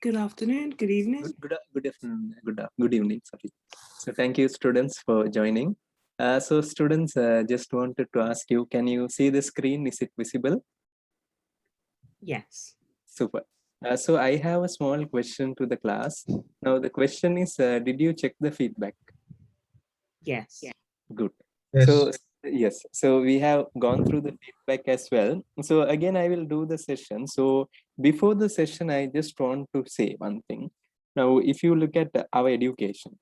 Good afternoon, good evening. Good afternoon, good evening. Sorry. So thank you, students, for joining. So students, just wanted to ask you, can you see the screen? Is it visible? Yes. Super. So I have a small question to the class. Now the question is, did you check the feedback? Yes. Good. Yes. So yes, so we have gone through the feedback as well. So again, I will do the session. So before the session, I just want to say one thing. Now, if you look at our education,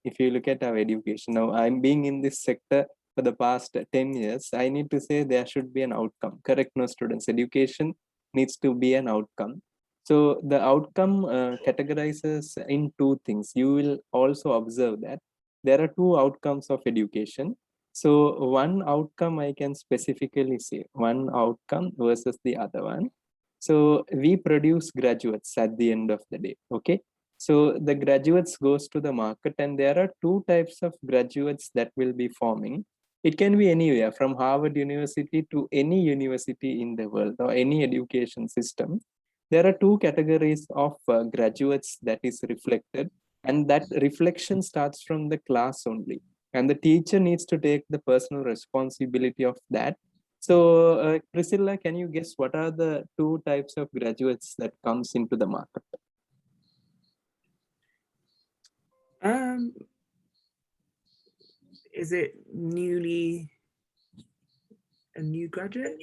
now I'm being in this sector for the past 10 years, I need to say there should be an outcome. Correct, no, students? Education needs to be an outcome. So the outcome categorizes in two things. You will also observe that there are two outcomes of education. So one outcome I can specifically say, one outcome versus the other one. So we produce graduates at the end of the day, okay? So the graduates goes to the market, and there are two types of graduates that will be forming. It can be anywhere from Harvard University to any university in the world or any education system. There are two categories of graduates that is reflected, and that reflection starts from the class only, and the teacher needs to take the personal responsibility of that. So Priscilla, can you guess what are the two types of graduates that comes into the market? Is it a new graduate?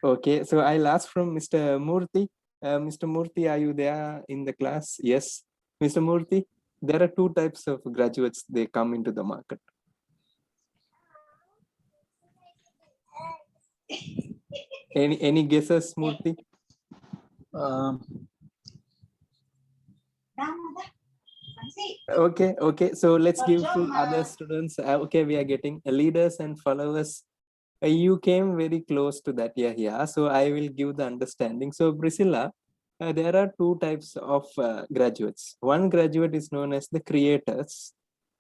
Okay, so I'll ask from Mr. Murthy. Mr. Murthy, are you there in the class? Yes. Mr. Murthy, there are two types of graduates, they come into the market. Any guesses, Murthy? Okay, so let's give to other students. Okay, we are getting leaders and followers. You came very close to that. Yeah, so I will give the understanding. So Priscilla, there are two types of graduates. One graduate is known as the creators,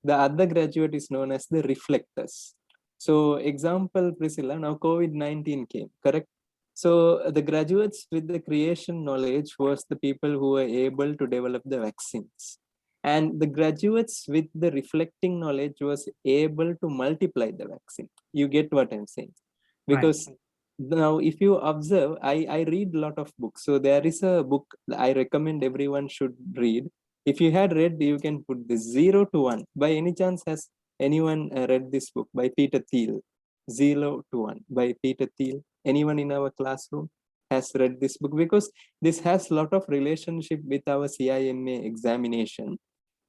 the other graduate is known as the reflectors. So example, Priscilla, now COVID-19 came, correct? So the graduates with the creation knowledge was the people who were able to develop the vaccines, and the graduates with the reflecting knowledge was able to multiply the vaccine. You get what I'm saying? Because now if you observe, I read a lot of books. So there is a book I recommend everyone should read. If you had read, you can put this 0 to 1. By any chance, has anyone read this book by Peter Thiel? 0 to 1 by Peter Thiel. Anyone in our classroom has read this book? Because this has a lot of relationship with our CIMA examination.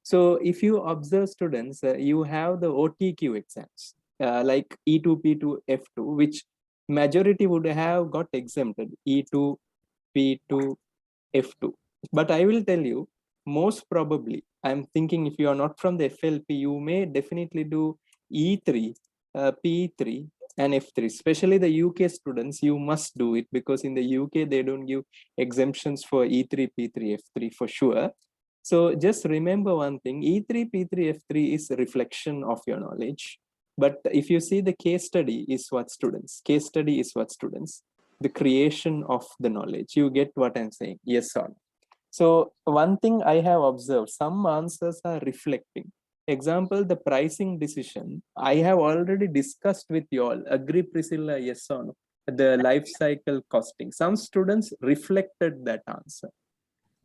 So if you observe students, you have the OTQ exams like E2, P2, F2, which majority would have got exempted, E2, P2, F2. But I will tell you, most probably, I'm thinking if you are not from the FLP, you may definitely do E3, P3, and F3. Especially the UK students, you must do it, because in the UK, they don't give exemptions for E3, P3, F3 for sure. So just remember one thing, E3, P3, F3 is a reflection of your knowledge. But if you see the case study is what students, the creation of the knowledge. You get what I'm saying? Yes or no? So one thing I have observed, some answers are reflecting. Example, the pricing decision, I have already discussed with you all. Agree, Priscilla? Yes or no? The life cycle costing. Some students reflected that answer.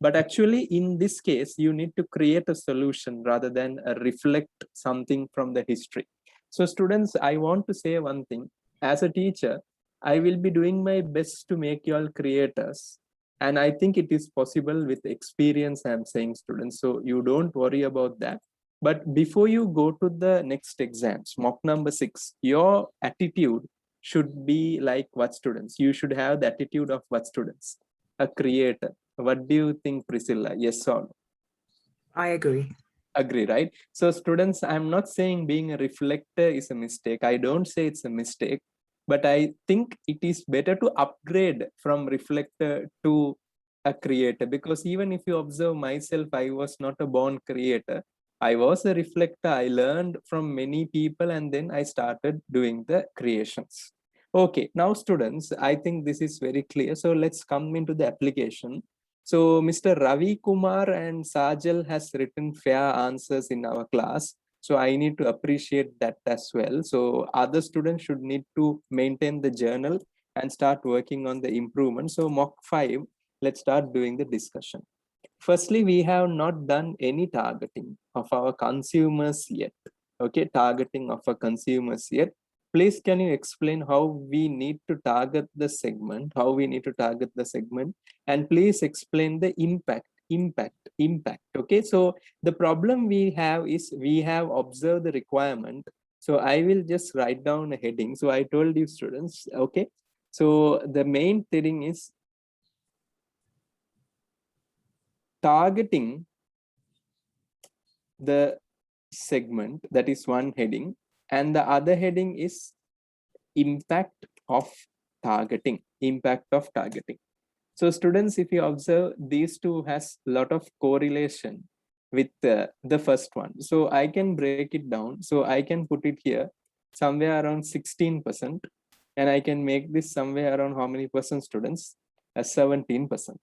But actually, in this case, you need to create a solution rather than reflect something from the history. So students, I want to say one thing. As a teacher, I will be doing my best to make you all creators. And I think it is possible with experience, I'm saying, students. So you don't worry about that. But before you go to the next exams, mock number 6, your attitude should be like what students? You should have the attitude of what students? A creator. What do you think, Priscilla? Yes or no? I agree. Agree, right? So students, I'm not saying being a reflector is a mistake. I don't say it's a mistake, but I think it is better to upgrade from reflector to a creator, because even if you observe myself, I was not a born creator. I was a reflector. I learned from many people, and then I started doing the creations. Okay, now students, I think this is very clear. So let's come into the application. So Mr. Ravi Kumar and Sajal has written fair answers in our class. So I need to appreciate that as well. So other students should need to maintain the journal and start working on the improvement. So mock 5, let's start doing the discussion. Firstly, we have not done any targeting of our consumers yet. Okay, targeting of our consumers yet. Please, can you explain how we need to target the segment, and please explain the impact. Okay, so the problem we have is we have observed the requirement. So I will just write down a heading. So I told you students, okay, so the main thing is targeting the segment, that is one heading, and the other heading is impact of targeting. So students, if you observe, these two has a lot of correlation with the first one. So I can break it down. So I can put it here somewhere around 16%, and I can make this somewhere around how many percent, students? 17%.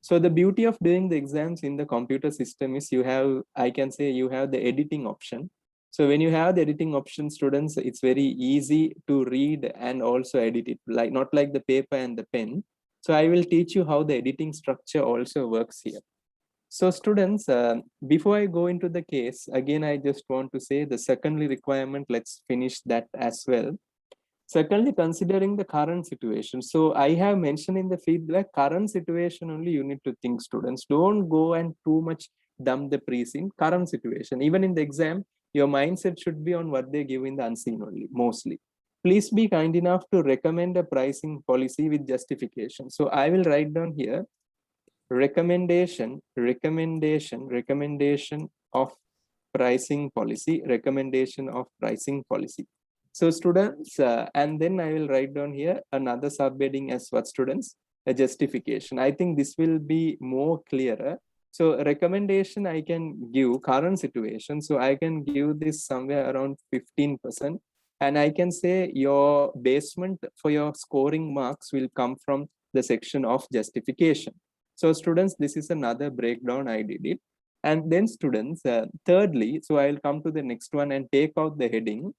So the beauty of doing the exams in the computer system is you have, I can say, you have the editing option. So when you have the editing option, students, it's very easy to read and also edit it, like not like the paper and the pen. So I will teach you how the editing structure also works here. So students, before I go into the case, again, I just want to say the secondary requirement, let's finish that as well. Secondly, considering the current situation. So I have mentioned in the feedback, current situation only you need to think, students. Don't go and too much dump the pre-seen, current situation. Even in the exam, your mindset should be on what they give in the unseen only, mostly. Please be kind enough to recommend a pricing policy with justification. So I will write down here, recommendation of pricing policy, So students, and then I will write down here another subheading as what, students? A justification. I think this will be more clearer. So recommendation I can give current situation. So I can give this somewhere around 15%. And I can say your basement for your scoring marks will come from the section of justification. So students, this is another breakdown I did it. And then students, thirdly, so I'll come to the next one and take out the heading.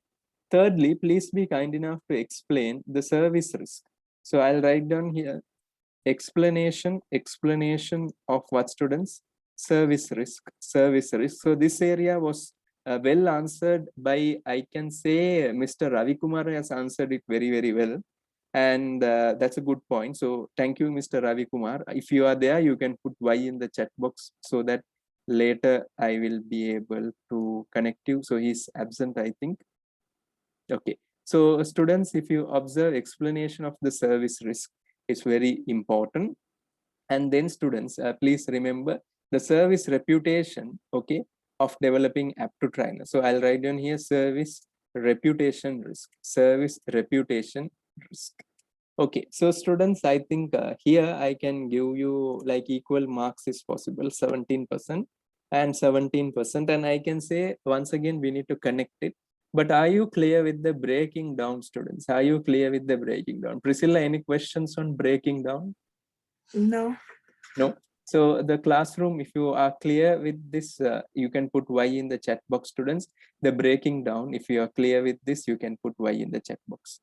Thirdly, please be kind enough to explain the service risk. So I'll write down here, explanation of what, students? Service risk. So this area was well answered by, I can say, Mr. Ravi Kumar has answered it very, very well. And that's a good point. So thank you, Mr. Ravi Kumar. If you are there, you can put Y in the chat box so that later I will be able to connect you. So he's absent, I think. Okay. So students, if you observe, explanation of the service risk is very important. And then students, please remember the service reputation, okay, of developing app to trainer. So I'll write down here, service reputation risk. Okay, so students, I think here I can give you like equal marks is possible, 17% and 17%. And I can say, once again, we need to connect it. But are you clear with the breaking down, students? Are you clear with the breaking down? Priscilla, any questions on breaking down? No. No. So the classroom, if you are clear with this, you can put Y in the chat box, students. The breaking down, if you are clear with this, you can put Y in the chat box.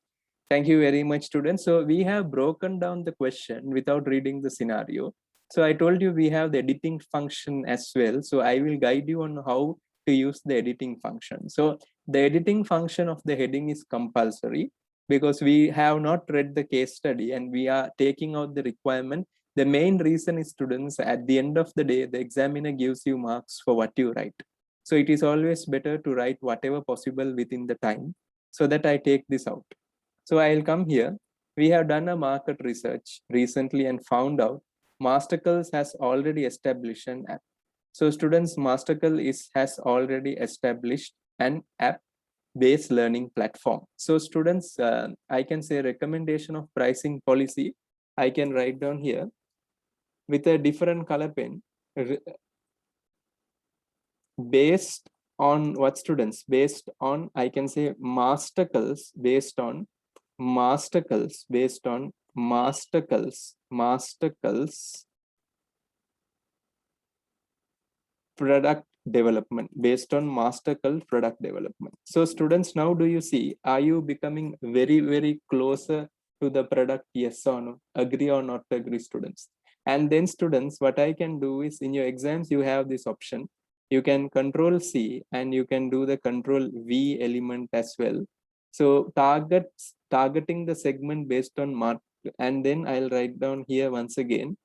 Thank you very much, students. So we have broken down the question without reading the scenario. So I told you we have the editing function as well. So I will guide you on how to use the editing function. So the editing function of the heading is compulsory because we have not read the case study and we are taking out the requirement. The main reason is, students, at the end of the day, the examiner gives you marks for what you write. So it is always better to write whatever possible within the time, so that I take this out. So I'll come here. We have done a market research recently and found out Mastercalls has already established an app. So students, Mastercall has already established an app-based learning platform. So students, I can say recommendation of pricing policy, I can write down here with a different color pen, based on what, students? Based on, I can say, Mastercalls, based on Mastercalls product development, based on master called product development. So students, now do you see, are you becoming very, very closer to the product? Yes or no? Agree or not agree, students? And then students, what I can do is, in your exams, you have this option. You can control C and you can do the control V element as well. So targeting the segment based on mark, and then I'll write down here once again,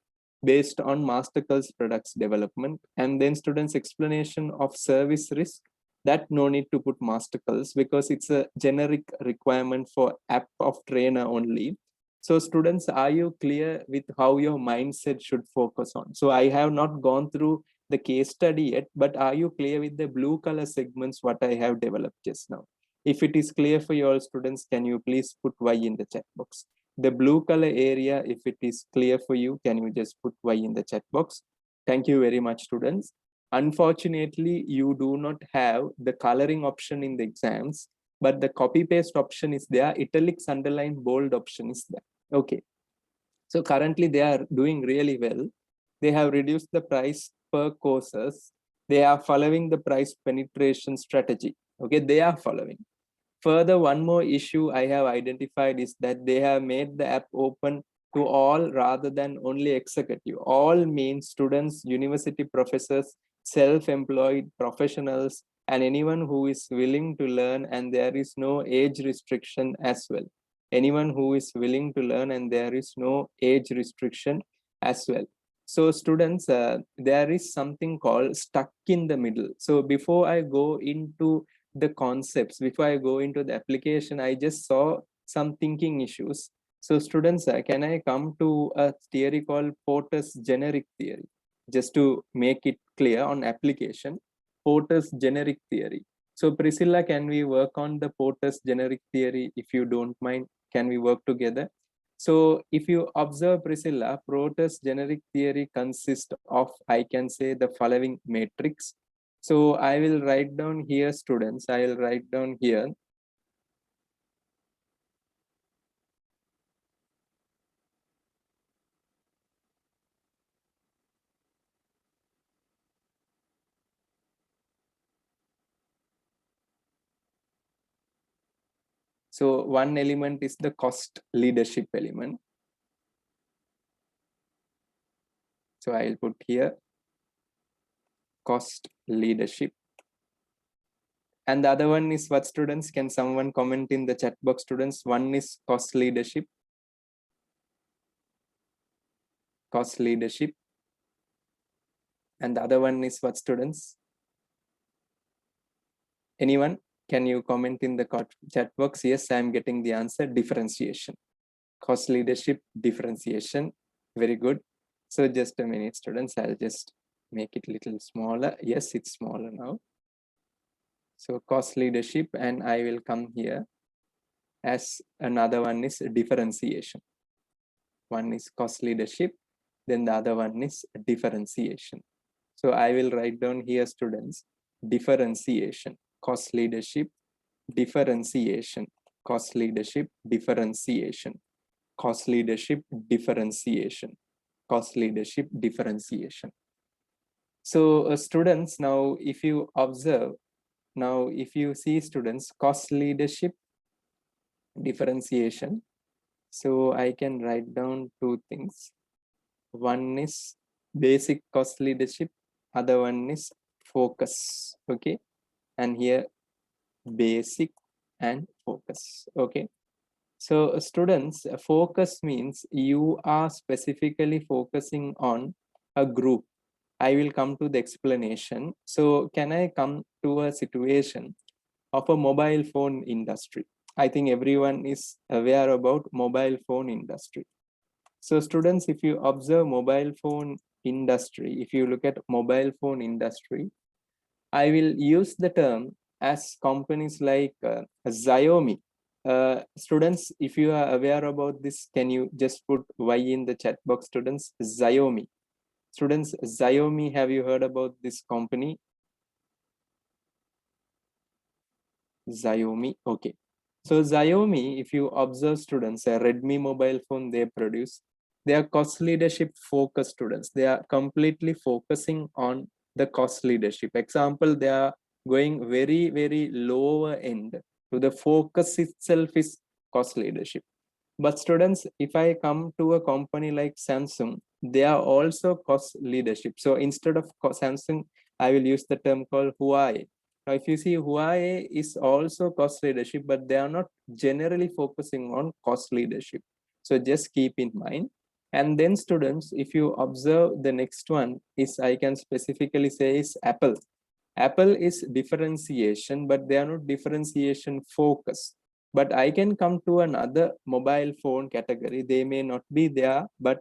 based on Mastercard's products development, and then students explanation of service risk, that no need to put Mastercard's because it's a generic requirement for app of trainer only. So students, are you clear with how your mindset should focus on? So I have not gone through the case study yet, but are you clear with the blue color segments what I have developed just now? If it is clear for you all students, can you please put Y in the chat box? The blue color area, if it is clear for you, can you just put Y in the chat box? Thank you very much, students. Unfortunately, you do not have the coloring option in the exams, but the copy paste option is there. Italics, underline, bold option is there. Okay. So currently they are doing really well. They have reduced the price per courses. They are following the price penetration strategy. Okay, they are following. Further, one more issue I have identified is that they have made the app open to all rather than only executive. All means students, university professors, self-employed professionals, and anyone who is willing to learn, and there is no age restriction as well. Anyone who is willing to learn, and there is no age restriction as well. So students, there is something called stuck in the middle. So before I go into the concepts, before I go into the application, I just saw some thinking issues. So students, can I come to a theory called Porter's generic theory, just to make it clear on application? Porter's generic theory. So Priscilla, can we work on the Porter's generic theory? If you don't mind, can we work together? So if you observe, Priscilla, Porter's generic theory consists of, I can say, the following matrix. So I will write down here, students, I will write down here. So one element is the cost leadership element. So I'll put here cost leadership. And the other one is what, students? Can someone comment in the chat box, students? One is cost leadership. Cost leadership. And the other one is what, students? Anyone? Can you comment in the chat box? Yes, I'm getting the answer. Differentiation. Cost leadership, differentiation. Very good. So just a minute, students. I'll just make it a little smaller. Yes, it's smaller now. So cost leadership, and I will come here as another one is differentiation. One is cost leadership, then the other one is differentiation. So I will write down here, students, differentiation, cost leadership, differentiation, cost leadership, differentiation, cost leadership, differentiation, cost leadership, differentiation. So students, now if you observe, now if you see, students, cost leadership, differentiation, so I can write down two things. One is basic cost leadership, other one is focus. Okay, and here basic and focus. Okay, so students, focus means you are specifically focusing on a group. I will come to the explanation. So can I come to a situation of a mobile phone industry? I think everyone is aware about mobile phone industry. So students, if you observe mobile phone industry, if you look at mobile phone industry, I will use the term as companies like Xiaomi. Students, if you are aware about this, can you just put Y in the chat box, students? Xiaomi. Students, Xiaomi, have you heard about this company? Xiaomi, okay. So Xiaomi, if you observe, students, a Redmi mobile phone they produce, they are cost leadership focused, students. They are completely focusing on the cost leadership. Example, they are going very, very lower end. So the focus itself is cost leadership. But students, if I come to a company like Samsung, they are also cost leadership. So instead of Samsung, I will use the term called Huawei. Now, if you see, Huawei is also cost leadership, but they are not generally focusing on cost leadership. So just keep in mind. And then students, if you observe the next one is, I can specifically say is Apple. Apple is differentiation, but they are not differentiation focus. But I can come to another mobile phone category. They may not be there, but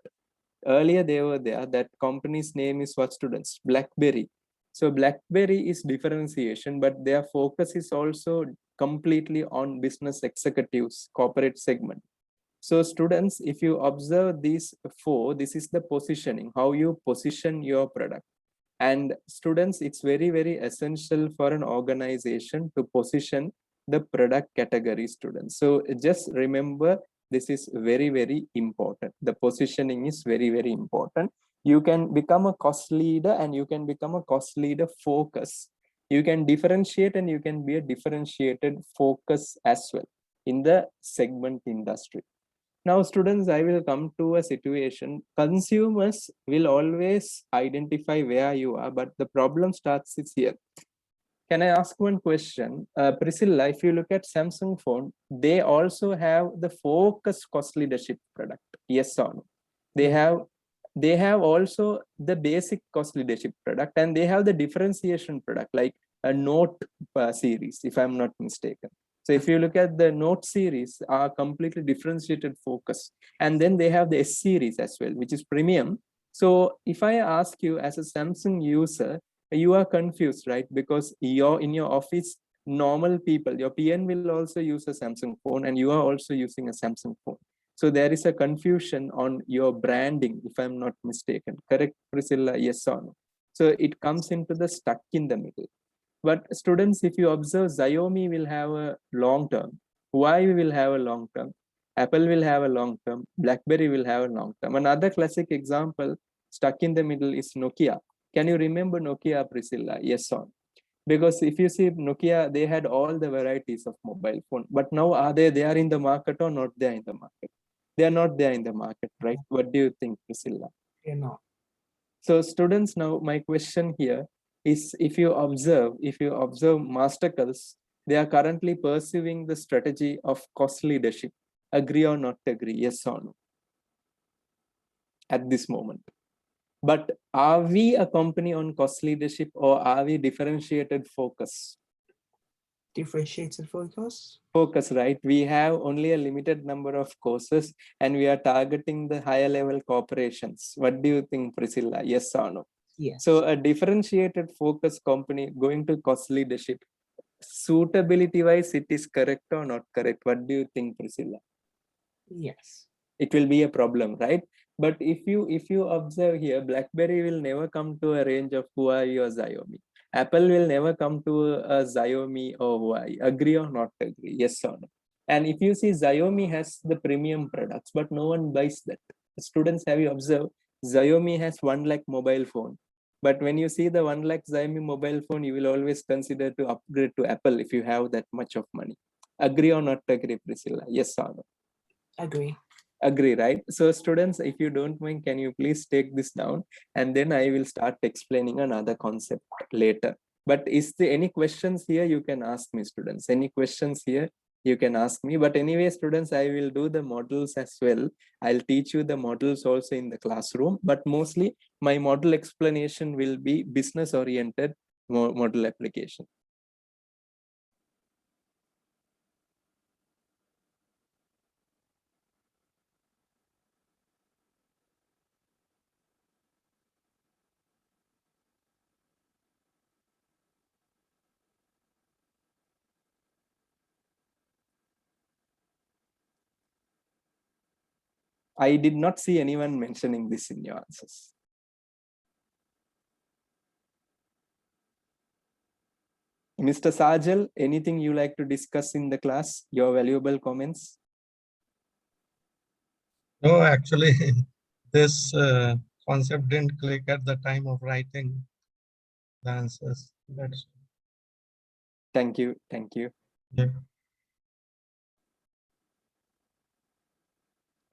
earlier they were there. That company's name is what, students? BlackBerry. So BlackBerry is differentiation, but their focus is also completely on business executives, corporate segment. So students, if you observe these four, this is the positioning, how you position your product. And students, it's very, very essential for an organization to position the product category, students. So just remember, this is very, very important. The positioning is very, very important. You can become a cost leader and you can become a cost leader focus. You can differentiate and you can be a differentiated focus as well in the segment industry. Now, students, I will come to a situation. Consumers will always identify where you are, but the problem starts here. Can I ask one question? Priscilla, if you look at Samsung phone, they also have the focus cost leadership product. Yes or no? They have also the basic cost leadership product, and they have the differentiation product like a Note series, if I'm not mistaken. So if you look at the Note series, are completely differentiated focus. And then they have the S series as well, which is premium. So if I ask you as a Samsung user, you are confused, right? Because you're in your office, normal people, your PN will also use a Samsung phone and you are also using a Samsung phone. So there is a confusion on your branding, if I'm not mistaken. Correct, Priscilla? Yes or no? So it comes into the stuck in the middle. But students, if you observe, Xiaomi will have a long term, Huawei will have a long term, Apple will have a long term, BlackBerry will have a long term. Another classic example stuck in the middle is Nokia. Can you remember Nokia, Priscilla? Yes or no? Because if you see Nokia, they had all the varieties of mobile phone, but now are they there in the market or not there in the market? They are not there in the market, right? What do you think, Priscilla? They're not. So students, now my question here is, if you observe Mastercalls, they are currently pursuing the strategy of cost leadership. Agree or not agree? Yes or no? At this moment. But are we a company on cost leadership or are we differentiated focus? Differentiated focus? Focus, right? We have only a limited number of courses and we are targeting the higher level corporations. What do you think, Priscilla? Yes or no? Yes. So a differentiated focus company going to cost leadership, suitability wise, it is correct or not correct? What do you think, Priscilla? Yes. It will be a problem, right? But if you observe here, BlackBerry will never come to a range of Huawei or Xiaomi. Apple will never come to a Xiaomi or Huawei. Agree or not agree? Yes or no? And if you see, Xiaomi has the premium products, but no one buys that. Students, have you observed? Xiaomi has 1 lakh mobile phone. But when you see the 1 lakh Xiaomi mobile phone, you will always consider to upgrade to Apple if you have that much of money. Agree or not agree, Priscilla? Yes or no? Agree. Agree, right? So students, if you don't mind, can you please take this down and then I will start explaining another concept later. But is there any questions here? You can ask me, students. Any questions here? You can ask me. But anyway, students, I will do the models as well. I'll teach you the models also in the classroom, but mostly my model explanation will be business oriented model application. I did not see anyone mentioning this in your answers. Mr. Sajal, anything you like to discuss in the class? Your valuable comments? No, actually, this concept didn't click at the time of writing. the answers. That's Thank you. Thank you. yeah.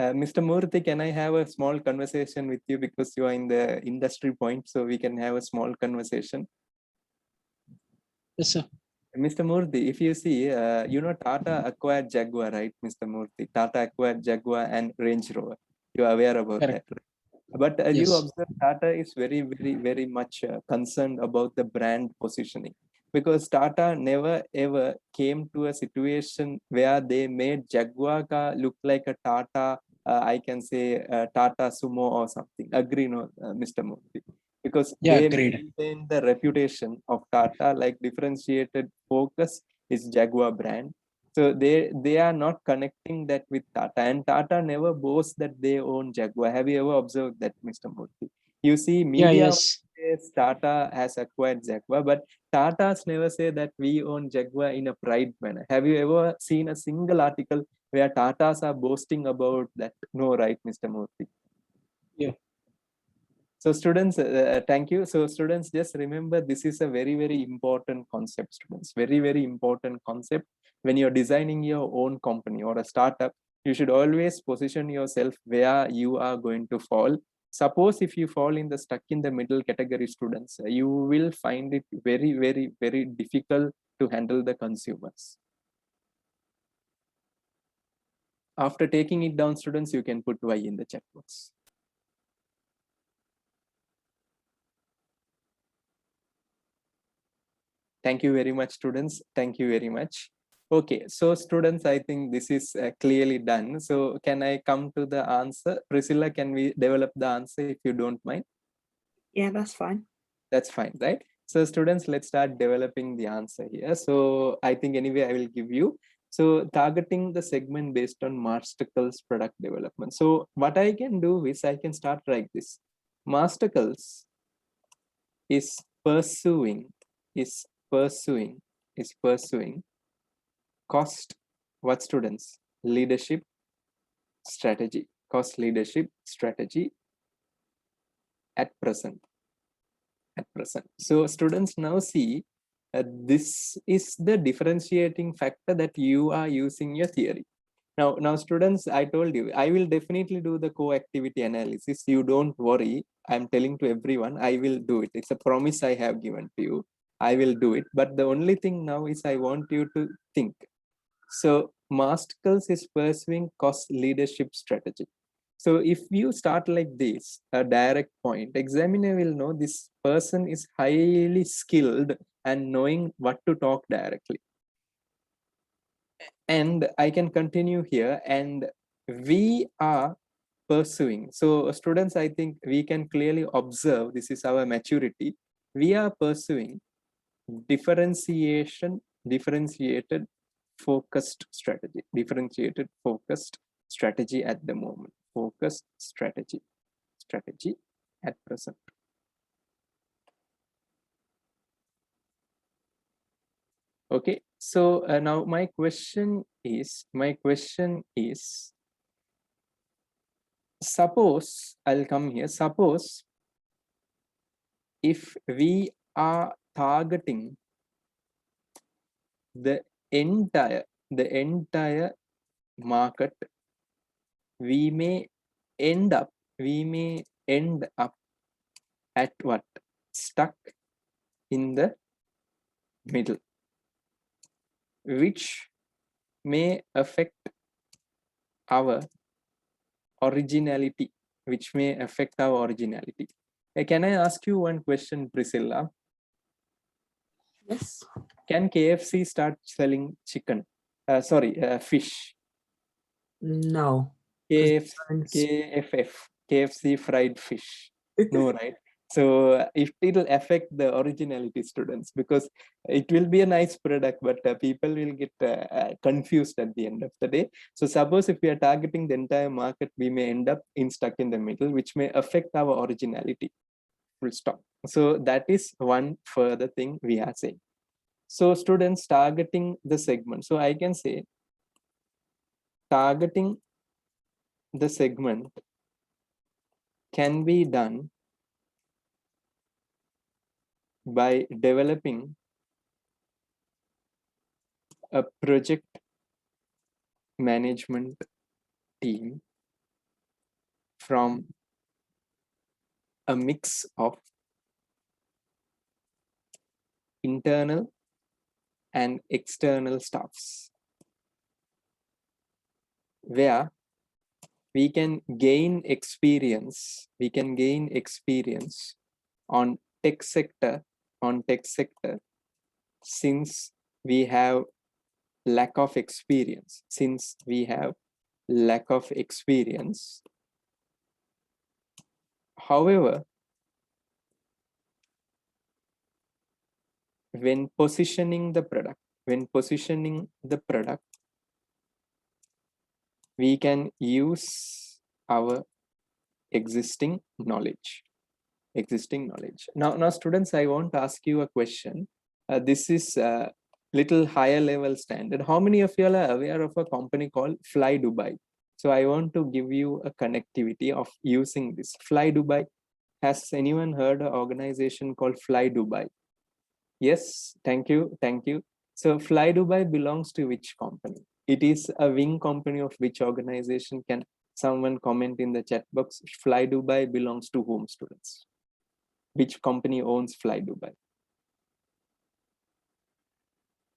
Mr. Murthy, can I have a small conversation with you because you are in the industry point, so we can have a small conversation. Yes, sir. Mr. Murthy, if you see, Tata acquired Jaguar, right, Mr. Murthy? Tata acquired Jaguar and Range Rover. You are aware about Correct. that, right? But you Yes. observe Tata is very, very, very much concerned about the brand positioning, because Tata never ever came to a situation where they made Jaguar car look like a Tata, I can say Tata Sumo or something. Agree, no, Mr. Murthy? Because Yeah, they agreed. maintain the reputation of Tata, like differentiated focus is Jaguar brand. So they are not connecting that with Tata, and Tata never boasts that they own Jaguar. Have you ever observed that, Mr. Murthy? You see, Yeah, media yes. says Tata has acquired Jaguar, but Tatas never say that we own Jaguar in a pride manner. Have you ever seen a single article where Tatas are boasting about that? No, right, Mr. Murthy? Yeah. So students, thank you. So students, just remember, this is a very, very important concept, students. Very, very important concept. When you're designing your own company or a startup, you should always position yourself where you are going to fall. Suppose if you fall in the stuck in the middle category, students, you will find it very, very, very difficult to handle the consumers. After taking it down, students, you can put Y in the chat box. Thank you very much, students. Thank you very much. Okay, so students, I think this is clearly done. So can I come to the answer? Priscilla, can we develop the answer if you don't mind? Yeah, that's fine. That's fine, right? So students, let's start developing the answer here. So I think anyway, I will give you. So targeting the segment based on Mastercard's product development. So what I can do is I can start like this. Mastercard's is pursuing cost, what students? Leadership strategy, cost leadership strategy at present. So students now see this is the differentiating factor that you are using your theory. Now students, I told you, I will definitely do the co-activity analysis. You don't worry. I'm telling to everyone, I will do it. It's a promise I have given to you. I will do it. But the only thing now is I want you to think. So Mastercard is pursuing cost leadership strategy. So if you start like this, a direct point, examiner will know this person is highly skilled and knowing what to talk directly. And I can continue here, and we are pursuing. So students, I think we can clearly observe, this is our maturity. We are pursuing differentiated focused strategy, at the moment, focused strategy at present. Okay, so now my question is, suppose, I'll come here, suppose if we are targeting the entire market, we may end up at what? Stuck in the middle, which may affect our originality, Can I ask you one question, Priscilla? Yes. Can KFC start selling chicken? Fish. No. 'cause KFC fried fish. No, right? So it'll affect the originality, students, because it will be a nice product, but people will get confused at the end of the day. So suppose if we are targeting the entire market, we may end up stuck in the middle, which may affect our originality. Full stop. So that is one further thing we are saying. So students, targeting the segment. So I can say targeting the segment can be done by developing a project management team from a mix of internal and external staffs, where we can gain experience on tech sector since we have lack of experience. However, when positioning the product, we can use our existing knowledge. Now students, I want to ask you a question. This is a little higher level standard. How many of you are aware of a company called Fly Dubai? So I want to give you a connectivity of using this. Fly Dubai. Has anyone heard an organization called Fly Dubai? Yes, thank you. So Fly Dubai belongs to which company? It is a wing company of which organization? Can someone comment in the chat box? Fly Dubai belongs to whom, students? Which company owns Fly Dubai?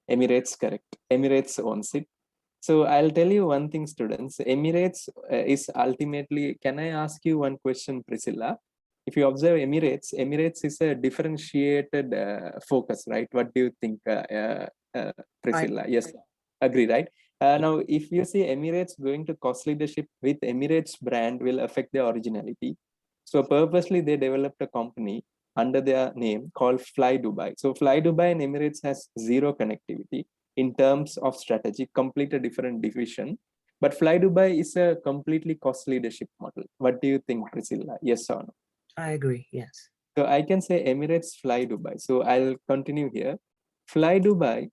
Emirates, correct. Emirates owns it. So I'll tell you one thing, students. Emirates is ultimately, can I ask you one question, Priscilla? If you observe Emirates is a differentiated focus, right? What do you think, Priscilla? Yes, agree, right? Now, if you see Emirates going to cost leadership with Emirates brand will affect their originality. So purposely they developed a company under their name called Fly Dubai. So Fly Dubai and Emirates has zero connectivity in terms of strategy, complete a different division. But Fly Dubai is a completely cost leadership model. What do you think, Priscilla? Yes or no? I agree, yes. So I can say Emirates, Fly Dubai. So I'll continue here. Fly Dubai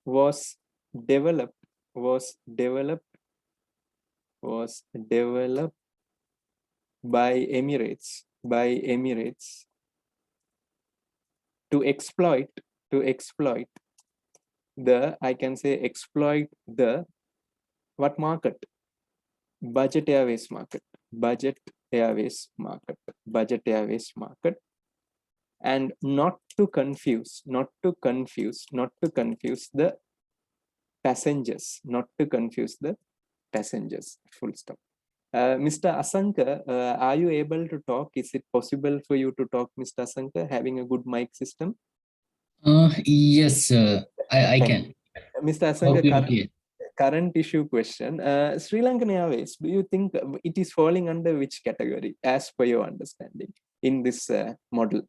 was developed by Emirates to exploit the, I can say, exploit the what market? Budget airways market, and not to confuse the passengers, full stop. Mr. Asanka, are you able to talk? Is it possible for you to talk, Mr. Asanka, having a good mic system? Yes, I can. Mr. Asanka, current issue question. Sri Lankan Airways, do you think it is falling under which category as per your understanding in this model?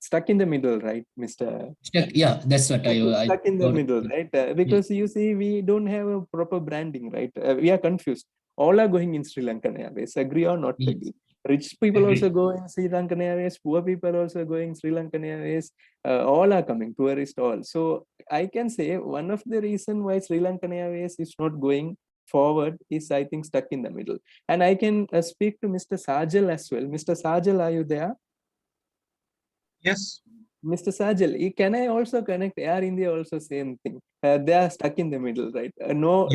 Stuck in the middle, right, Mr. Yeah, that's what I stuck in the middle, right? Because you see, we don't have a proper branding, right? We are confused. All are going in Sri Lankan Airways. Agree or not agree? Rich people also go in Sri Lankan Airways. Poor people also going Sri Lankan Airways. All are coming, tourists all. So I can say one of the reason why Sri Lankan Airways is not going forward is, I think, stuck in the middle. And I can speak to Mr. Sajal as well. Mr. Sajal, are you there? Yes. Mr. Sajal, can I also connect Air India? Also same thing. They are stuck in the middle, right? No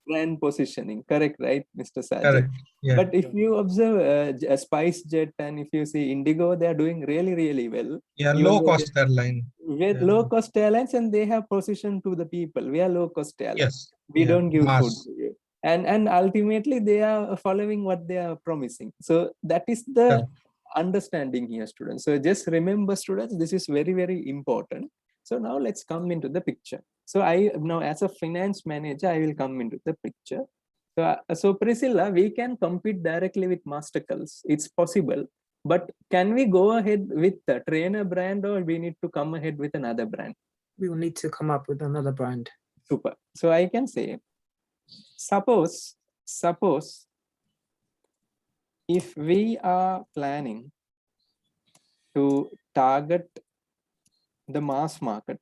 brand positioning. Correct, right, Mr. Sajal? Correct. Yeah. But if you observe SpiceJet and if you see Indigo, they are doing really, really well. Yeah, low cost airline. With low cost airlines, and they have positioned to the people. We are low cost airlines. Yes. We don't give food to you. And ultimately they are following what they are promising. So that is the understanding here, students. So just remember, students, this is very, very important. So now let's come into the picture. So I now, as a finance manager, I will come into the picture. So Priscilla, we can compete directly with Mastercals. It's possible, but can we go ahead with the trainer brand, or we need to come ahead with another brand? We will need to come up with another brand. Super. So I can say, suppose if we are planning to target the mass market,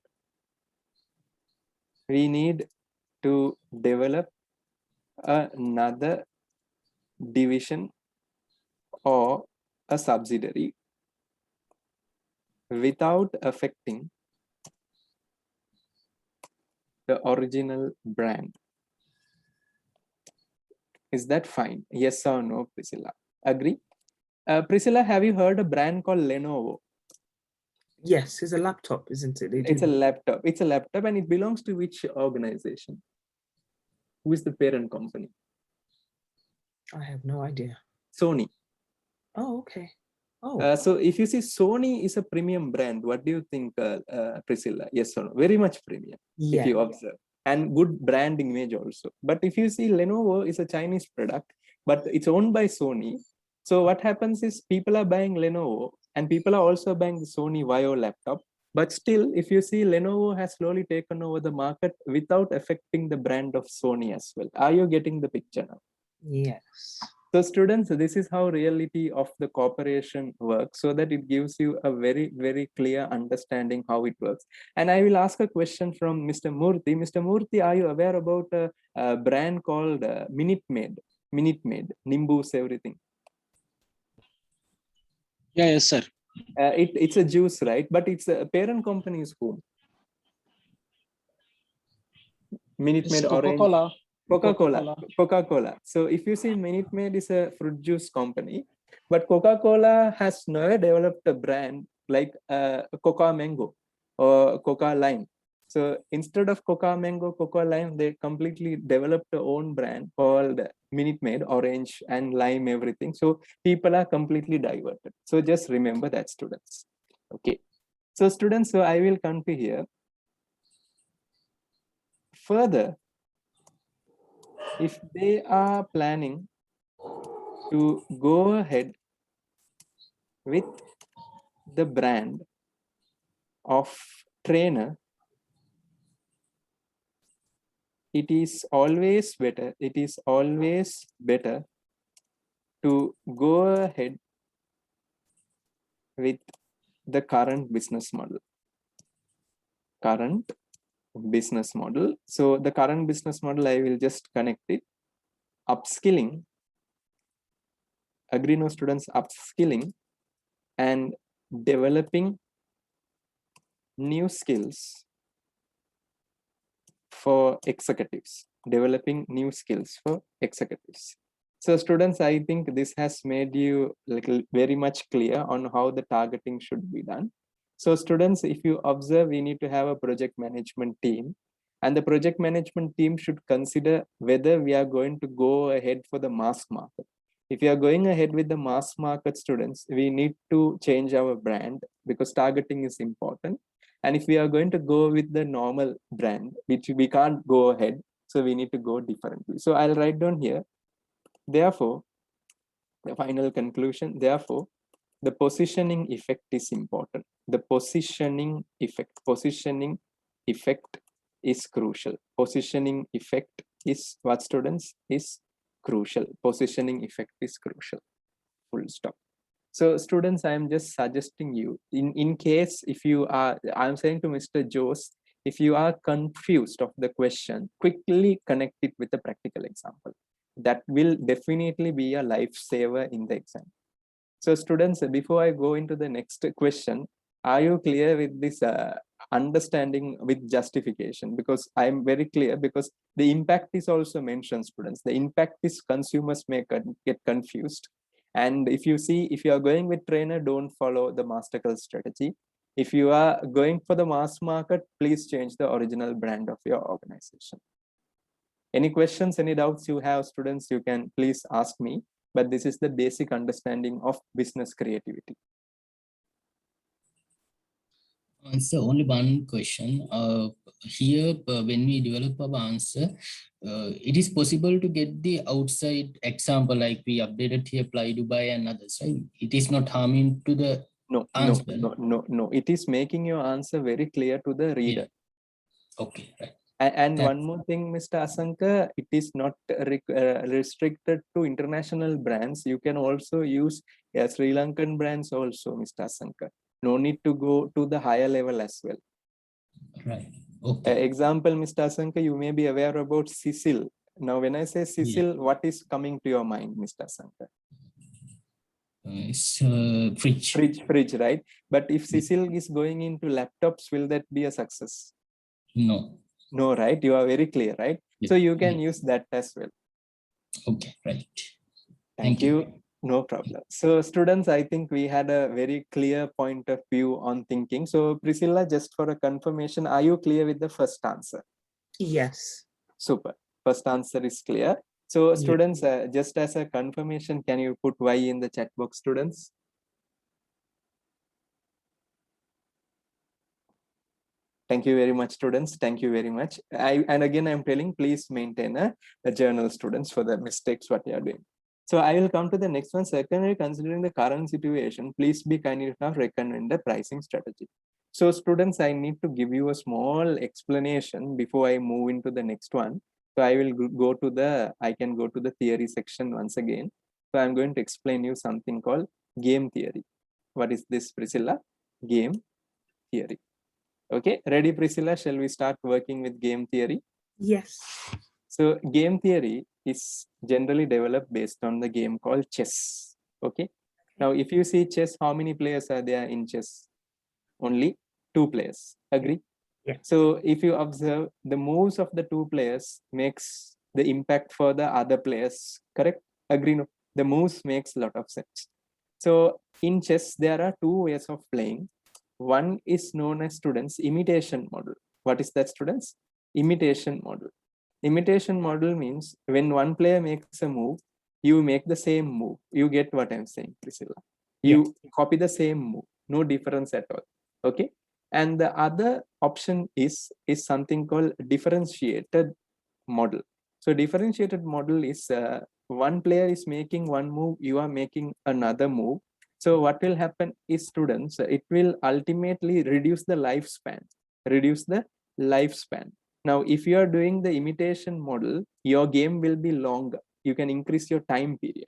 we need to develop another division or a subsidiary without affecting the original brand. Is that fine? Yes or no, Priscilla? Agree? Priscilla, have you heard a brand called Lenovo? Yes, it's a laptop, isn't it? They It's a do. laptop. It's a laptop, and it belongs to which organization? Who is the parent company? I have no idea. Sony. Oh, okay. Oh, So if you see Sony is a premium brand, what do you think, Priscilla? Yes or no? Very much premium, yeah. if you observe, and good brand image also. But if you see Lenovo is a Chinese product, but it's owned by Sony. So what happens is people are buying Lenovo and people are also buying the Sony Vaio laptop. But still, if you see, Lenovo has slowly taken over the market without affecting the brand of Sony as well. Are you getting the picture now? Yes. So students, this is how reality of the corporation works, so that it gives you a very, very clear understanding how it works. And I will ask a question from Mr. Murthy. Mr. Murthy, are you aware about a brand called Minute Maid? Minute Maid, Nimbus, everything. Yeah, yes, sir. It's a juice, right? But it's a parent company is whom? Minute It's Maid Orange. Coca-Cola. Coca-Cola. So if you see, Minute Maid is a fruit juice company, but Coca-Cola has never developed a brand like Coca Mango or Coca Lime. So instead of Coca Mango, Coca Lime, they completely developed their own brand called Minute Maid, Orange and Lime, everything. So people are completely diverted. So just remember that, students. Okay. So students, so I will come to here. Further, if they are planning to go ahead with the brand of trainer, it is always better to go ahead with the current business model. So the current business model, I will just connect it. Upskilling, agree no students, upskilling and developing new skills for executives. So students, I think this has made you very much clear on how the targeting should be done. So students, if you observe, we need to have a project management team, and the project management team should consider whether we are going to go ahead for the mass market. If you are going ahead with the mass market, students, we need to change our brand because targeting is important. And if we are going to go with the normal brand, which we can't go ahead, so we need to go differently. So I'll write down here. Therefore, the final conclusion, therefore, the positioning effect is important. The positioning effect is crucial. Positioning effect is what, students? Is crucial. Positioning effect is crucial. Full stop. So students, I am just suggesting you, in case if you are, I'm saying to Mr. Jose, if you are confused of the question, quickly connect it with a practical example. That will definitely be a lifesaver in the exam. So students, before I go into the next question, are you clear with this understanding with justification? Because I'm very clear, because the impact is also mentioned, students. The impact is consumers may get confused. And if you see, if you are going with trainer, don't follow the masterclass strategy. If you are going for the mass market, please change the original brand of your organization. Any questions, any doubts you have, students, you can please ask me. But this is the basic understanding of business creativity. So only one question. Here, when we develop our answer, it is possible to get the outside example, like we updated here, Ply Dubai and others, right? It is not harming to the answer. No. It is making your answer very clear to the reader. Yeah. Okay, right. And one more thing, Mr. Asanka, it is not restricted to international brands. You can also use Sri Lankan brands also, Mr. Asanka. No need to go to the higher level as well. Right. Okay. Example, Mr. Asanka, you may be aware about CICIL, Now, when I say Cecil, what is coming to your mind, Mr. Sankar? It's fridge. Fridge, right? But if Cecil is going into laptops, will that be a success? No. No, right? You are very clear, right? Yeah. So you can use that as well. Okay, right. Thank you. No problem. So students, I think we had a very clear point of view on thinking. So Priscilla, just for a confirmation, are you clear with the first answer? Yes. Super. First answer is clear. So Yeah. students, just as a confirmation, can you put Y in the chat box, students? Thank you very much, students. Thank you very much. And again, I'm telling, please maintain a journal, students, for the mistakes what you are doing. So I will come to the next one. Secondly, considering the current situation, please be kind enough to recommend the pricing strategy. So students, I need to give you a small explanation before I move into the next one. So I will go to the theory section once again. So I'm going to explain you something called game theory. What is this, Priscilla? Game theory. Okay, ready, Priscilla? Shall we start working with game theory? Yes. So game theory is generally developed based on the game called chess. Okay. Now, if you see chess, how many players are there in chess? Only 2 players. Agree? Yeah. So if you observe, the moves of the 2 players makes the impact for the other players. Correct? Agree? No? The moves makes a lot of sense. So in chess, there are 2 ways of playing. One is known as, students, imitation model. What is that, students? Imitation model. Imitation model means when one player makes a move, you make the same move. You get what I'm saying, Priscilla? You copy the same move, no difference at all. Okay. And the other option is something called differentiated model. So differentiated model is one player is making one move, you are making another move. So what will happen is, students, it will ultimately reduce the lifespan. Now, if you are doing the imitation model, your game will be longer. You can increase your time period.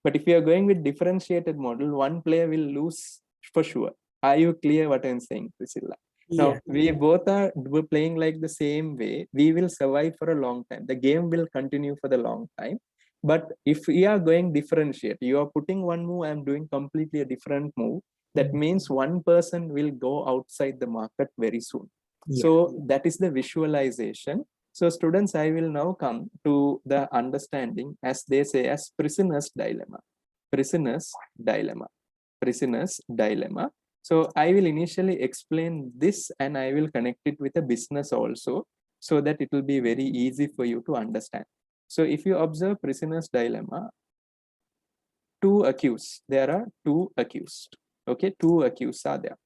But if you are going with differentiated model, one player will lose for sure. Are you clear what I'm saying, Priscilla? Now, Yeah. we both are playing like the same way. We will survive for a long time. The game will continue for the long time. But if we are going differentiate, you are putting one move, I'm doing completely a different move. That means one person will go outside the market very soon. Yeah. So that is the visualization. So students, I will now come to the understanding, as they say, as prisoner's dilemma. Prisoner's dilemma. Prisoner's dilemma. So I will initially explain this and I will connect it with a business also, so that it will be very easy for you to understand. So if you observe prisoner's dilemma, 2 accused, there are 2 accused. Okay, 2 accused are there.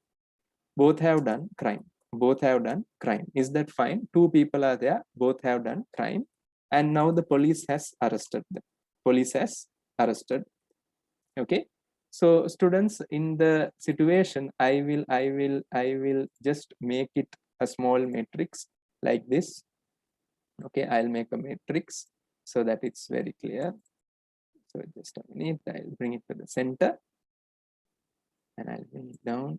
Both have done crime. Both have done crime. Is that fine? 2 people are there. Both have done crime. And now the police has arrested them. Police has arrested. Okay. So students, in the situation, I will just make it a small matrix like this. Okay, I'll make a matrix so that it's very clear. So just a minute, I'll bring it to the center and I'll bring it down.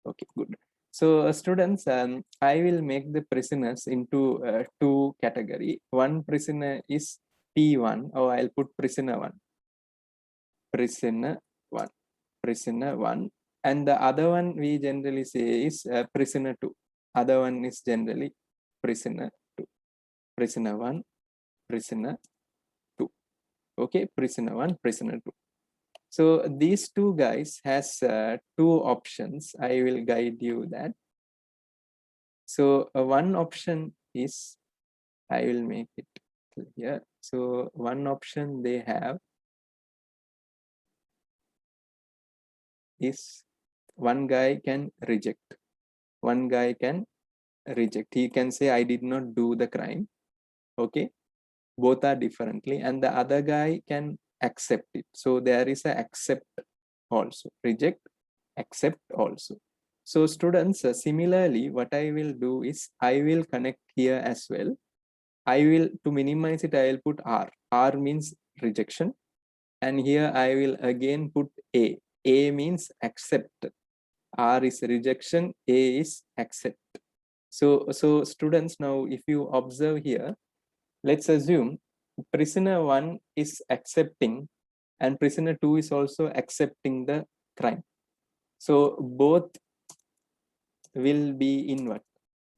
Okay, good. So students, I will make the prisoners into 2 category. One prisoner is P1, or I'll put prisoner 1. Prisoner 1. Prisoner 1. And the other one we generally say is prisoner 2. Other one is generally prisoner 2. Prisoner 1, prisoner 2. Okay, prisoner 1, prisoner 2. So these 2 guys has 2 options. I will guide you that. So one option is, I will make it clear. So one option they have is, one guy can reject. One guy can reject. He can say, I did not do the crime. Okay. Both are differently. And the other guy can accept it. So there is a accept also. Reject, accept also. So students, similarly, what I will do is I will connect here as well. I will, to minimize it, I will put R. R means rejection. And here I will again put A. A means accept. R is rejection, A is accept. So students, now if you observe here, let's assume prisoner 1 is accepting and prisoner 2 is also accepting the crime. So both will be in what?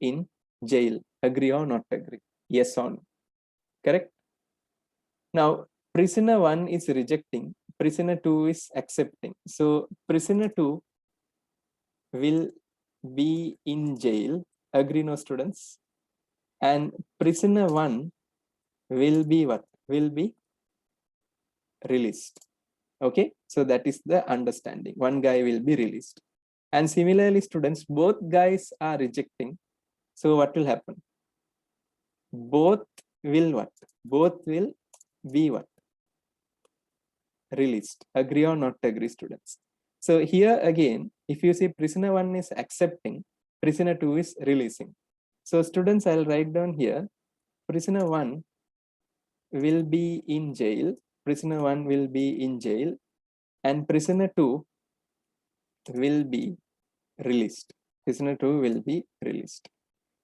In jail. Agree or not agree? Yes or no? Correct? Now, prisoner 1 is rejecting, prisoner 2 is accepting. So prisoner 2 will be in jail. Agree, no, students? And prisoner 1 will be what? Will be released. Okay, so that is the understanding. One guy will be released. And similarly, students, both guys are rejecting. So what will happen? Both will what? Both will be what? Released. Agree or not agree, students? So here again, if you see prisoner 1 is accepting, prisoner 2 is releasing. So students, I'll write down here, prisoner 1 will be in jail, prisoner 1 will be in jail, and prisoner 2 will be released. Prisoner 2 will be released.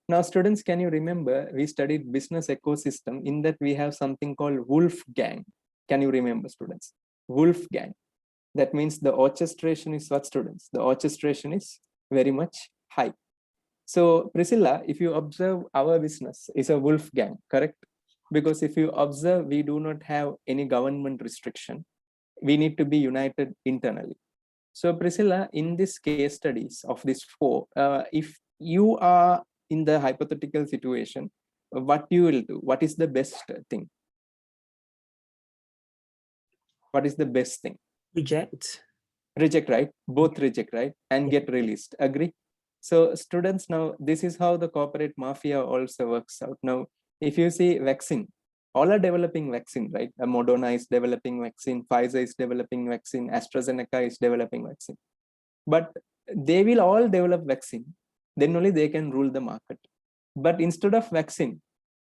Now, students, can you remember we studied business ecosystem? In that we have something called Wolfgang. Can you remember, students? Wolfgang. That means the orchestration is what, students? The orchestration is very much high. So Priscilla, if you observe, our business is a Wolfgang, correct? Because if you observe, we do not have any government restriction. We need to be united internally. So Priscilla, in this case studies of this 4, if you are in the hypothetical situation, what you will do? What is the best thing? What is the best thing? Reject. Reject, right? Both reject, right? And get released. Agree? So students, now this is how the corporate mafia also works out. Now, if you see vaccine, all are developing vaccine, right? Moderna is developing vaccine, Pfizer is developing vaccine, AstraZeneca is developing vaccine. But they will all develop vaccine, then only they can rule the market. But instead of vaccine,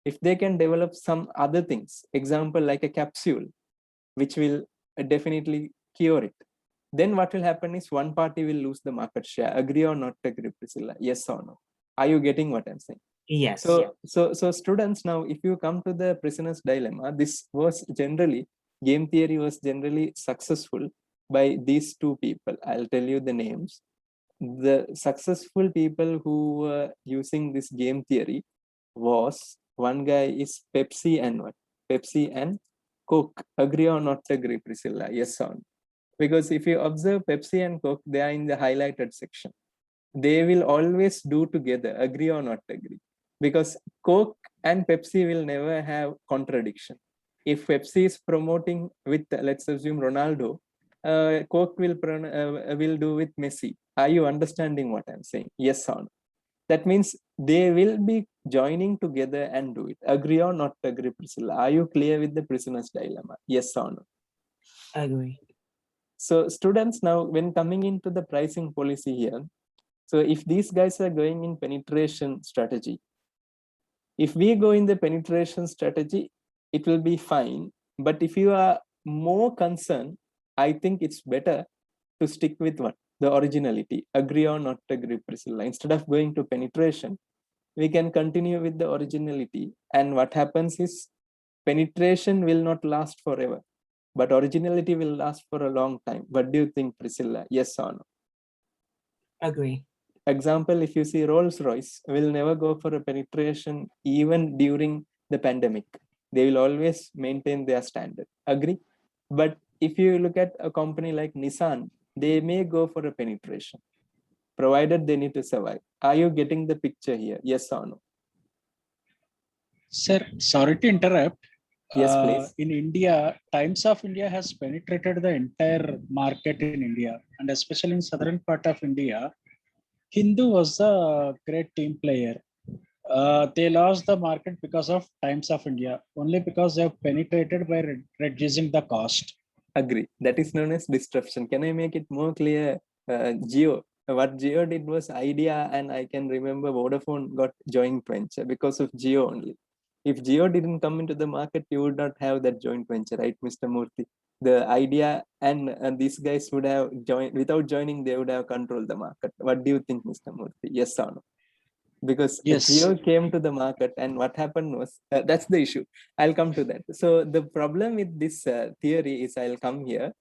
if they can develop some other things, example like a capsule, which will definitely cure it, then what will happen is one party will lose the market share. Agree or not agree, Priscilla? Yes or no? Are you getting what I'm saying? Yes. So students, now if you come to the prisoner's dilemma, this was generally, game theory was generally successful by these two people. I'll tell you the names. The successful people who were using this game theory was, one guy is Pepsi and what? Pepsi and Coke. Agree or not agree, Priscilla? Yes or no? Because if you observe Pepsi and Coke, they are in the highlighted section. They will always do together. Agree or not agree? Because Coke and Pepsi will never have contradiction. If Pepsi is promoting with, let's assume, Ronaldo, Coke will do with Messi. Are you understanding what I'm saying? Yes or no? That means they will be joining together and do it. Agree or not agree, Priscilla? Are you clear with the prisoner's dilemma? Yes or no? Agree. So students, now when coming into the pricing policy here, so if these guys are going in penetration strategy, if we go in the penetration strategy, it will be fine. But if you are more concerned, I think it's better to stick with what? The originality. Agree or not agree, Priscilla? Instead of going to penetration, we can continue with the originality. And what happens is penetration will not last forever, but originality will last for a long time. What do you think, Priscilla? Yes or no? Agree. Example, if you see Rolls-Royce will never go for a penetration even during the pandemic. They will always maintain their standard. Agree? But if you look at a company like Nissan, they may go for a penetration, provided they need to survive. Are you getting the picture here? Yes or no? Sir, sorry to interrupt. Yes, please. In India, Times of India has penetrated the entire market in India, and especially in southern part of India, Hindu was a great team player. They lost the market because of Times of India, only because they have penetrated by reducing the cost. Agree. That is known as disruption. Can I make it more clear? Geo. What Geo did was Idea, and I can remember Vodafone got joint venture because of Geo only. If Geo didn't come into the market, you would not have that joint venture, right, Mr. Murthy? The Idea and these guys would have joined, without joining, they would have controlled the market. What do you think, Mr. Murthy? Yes or no? because Yes. Jio came to the market, and what happened was that's the issue. I'll come to that. So the problem with this theory is, I'll come here.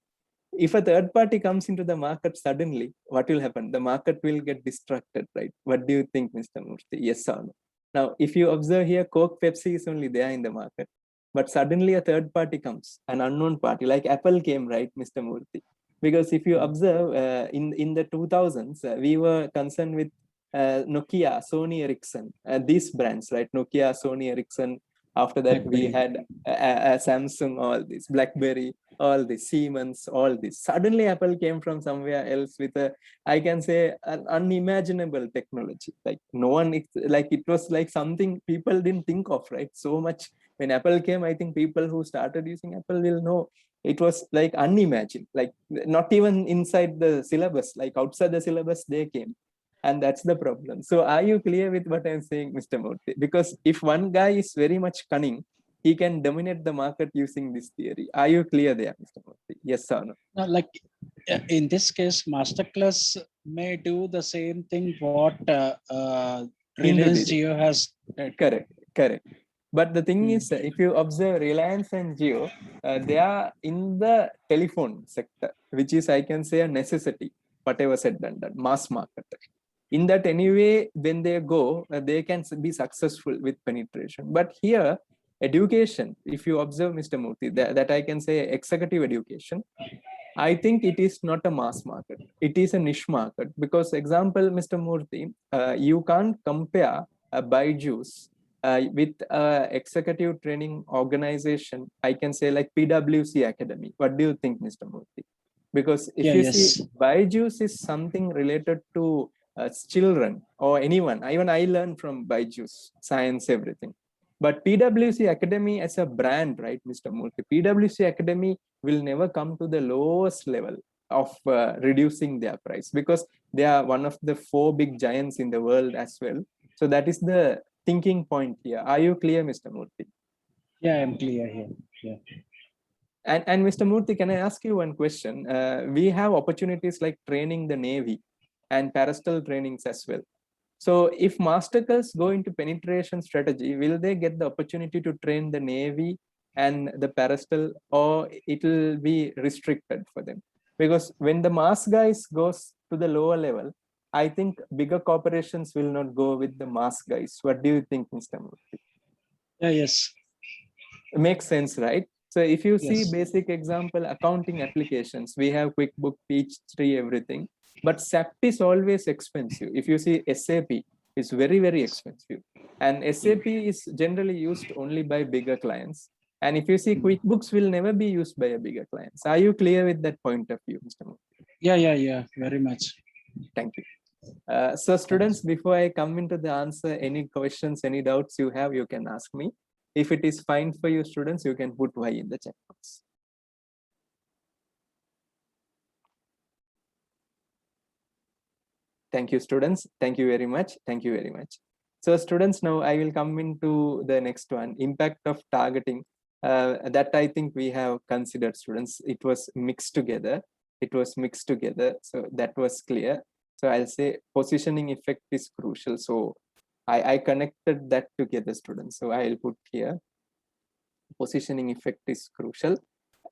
If a third party comes into the market suddenly, what will happen? The market will get distracted, right? What do you think, Mr. Murthy? Yes or no? Now, if you observe here, Coke, Pepsi is only there in the market, but suddenly a third party comes, an unknown party, like Apple came, right, Mr. Murthy? Because if you observe in the 2000s, we were concerned with Nokia, Sony Ericsson, these brands, right? Nokia, Sony Ericsson. After that, we had Samsung, all this, BlackBerry, all this, Siemens, all this. Suddenly, Apple came from somewhere else with a, I can say, an unimaginable technology. Like no one, like it was like something people didn't think of, right? So much. When Apple came, I think people who started using Apple will know it was like unimagined, like not even inside the syllabus, like outside the syllabus they came. And that's the problem. So are you clear with what I'm saying, Mr. Murthy? Because if one guy is very much cunning, he can dominate the market using this theory. Are you clear there, Mr. Murthy? Yes or no? Now, like in this case, Masterclass may do the same thing what Reliance Indeed. Jio has did. Correct, correct. But the thing is, if you observe Reliance and Jio, they are in the telephone sector, which is, I can say, a necessity, whatever said and done, mass market. In that anyway, when they go, they can be successful with penetration. But here, education, if you observe, Mr. Murthy, that I can say executive education, I think it is not a mass market. It is a niche market. Because example, Mr. Murthy, you can't compare Byju's with executive training organization, I can say like PwC Academy. What do you think, Mr. Murthy? Because if you see, Byju's is something related to children or anyone. Even I learned from Byju's, science, everything. But PwC Academy as a brand, right, Mr. Murthy? PwC Academy will never come to the lowest level of reducing their price, because they are one of the 4 big giants in the world as well. So that is the thinking point here. Are you clear, Mr. Murthy? Yeah, I'm clear here. Yeah. And Mr. Murthy, can I ask you one question? We have opportunities like training the Navy and Parastal trainings as well. So if Masterclass go into penetration strategy, will they get the opportunity to train the Navy and the Parastal, or it will be restricted for them? Because when the mass guys goes to the lower level, I think bigger corporations will not go with the mass guys. What do you think, Mr. Murthy? Yeah, yes. It makes sense, right? So if you see Yes. basic example, accounting applications, we have QuickBook, Peachtree, everything. But SAP is always expensive. If you see SAP, it's very, very expensive. And SAP is generally used only by bigger clients. And if you see, QuickBooks will never be used by a bigger clients. Are you clear with that point of view, Mr. Murthy? Yeah, very much. Thank you. So students, before I come into the answer, any questions, any doubts you have, you can ask me. If it is fine for you students, you can put Y in the chat box. Thank you, students. Thank you very much. Thank you very much. So students, now I will come into the next one, impact of targeting. That I think we have considered, students. It was mixed together. It was mixed together. So that was clear. So I'll say positioning effect is crucial. So I connected that together, students. So I'll put here, positioning effect is crucial.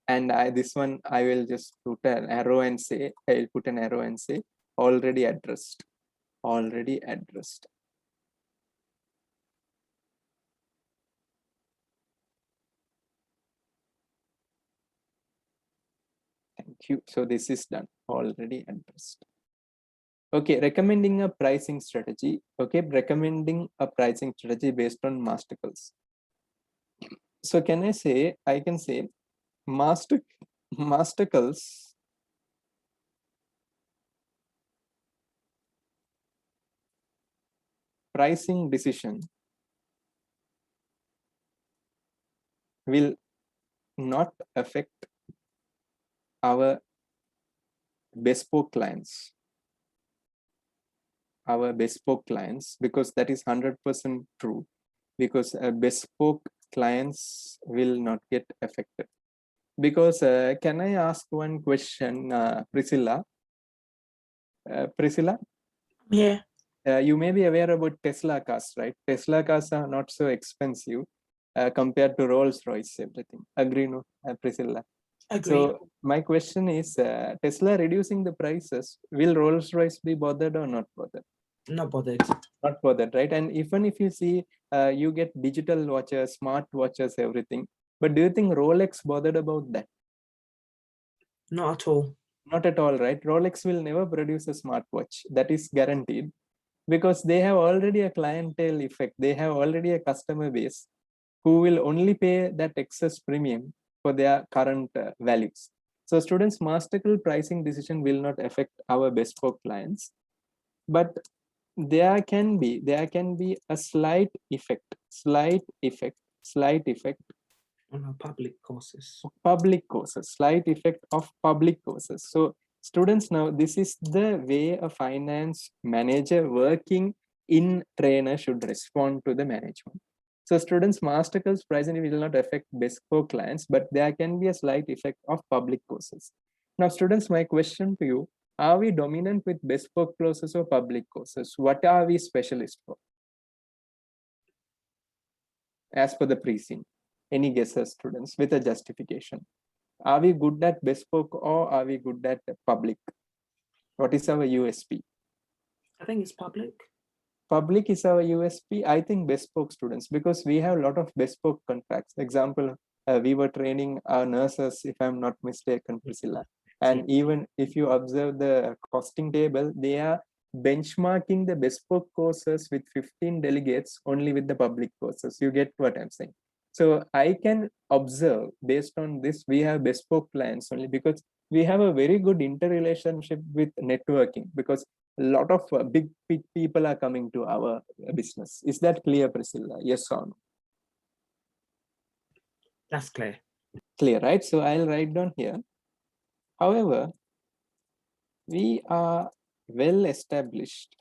And this one, I will just put an arrow and say, I'll put an arrow and say, already addressed, already addressed. Thank you. So this is done, already addressed. Okay, recommending a pricing strategy. Okay, recommending a pricing strategy based on Masterclass. So can I say, I can say Masterclass pricing decision will not affect our bespoke clients. Our bespoke clients, because that is 100% true, because bespoke clients will not get affected. Because can I ask one question, Priscilla? Priscilla? Yeah. you may be aware about Tesla cars, right? Tesla cars are not so expensive compared to Rolls-Royce, everything. Agree, no, Priscilla? Agree. So my question is, Tesla reducing the prices, will Rolls-Royce be bothered or not bothered? Not bothered. Not bothered, right? And even if you see, you get digital watches, smart watches, everything. But do you think Rolex bothered about that? Not at all. Not at all, right? Rolex will never produce a smartwatch. That is guaranteed because they have already a clientele effect. They have already a customer base who will only pay that excess premium for their current values. So students' masterful pricing decision will not affect our bespoke clients, but there can be a slight effect On our public courses. public courses, slight effect of public courses. So students, now this is the way a finance manager working in trainer should respond to the management. So students, masterclass pricing will not affect bespoke clients, but there can be a slight effect of public courses. Now students, my question to you, are we dominant with bespoke courses or public courses? What are we specialist for? As per the pre-scene, any guesses, students, with a justification? Are we good at bespoke or are we good at public? What is our USP? I think it's public. Public is our USP. I think bespoke, students, because we have a lot of bespoke contracts. Example, we were training our nurses, if I'm not mistaken, Priscilla. And even if you observe the costing table, they are benchmarking the bespoke courses with 15 delegates only with the public courses. You get what I'm saying? So I can observe based on this, we have bespoke clients only because we have a very good interrelationship with networking, because a lot of big people are coming to our business. Is that clear, Priscilla? Yes or no? That's clear. Clear, right? So I'll write down here. However, we are well established.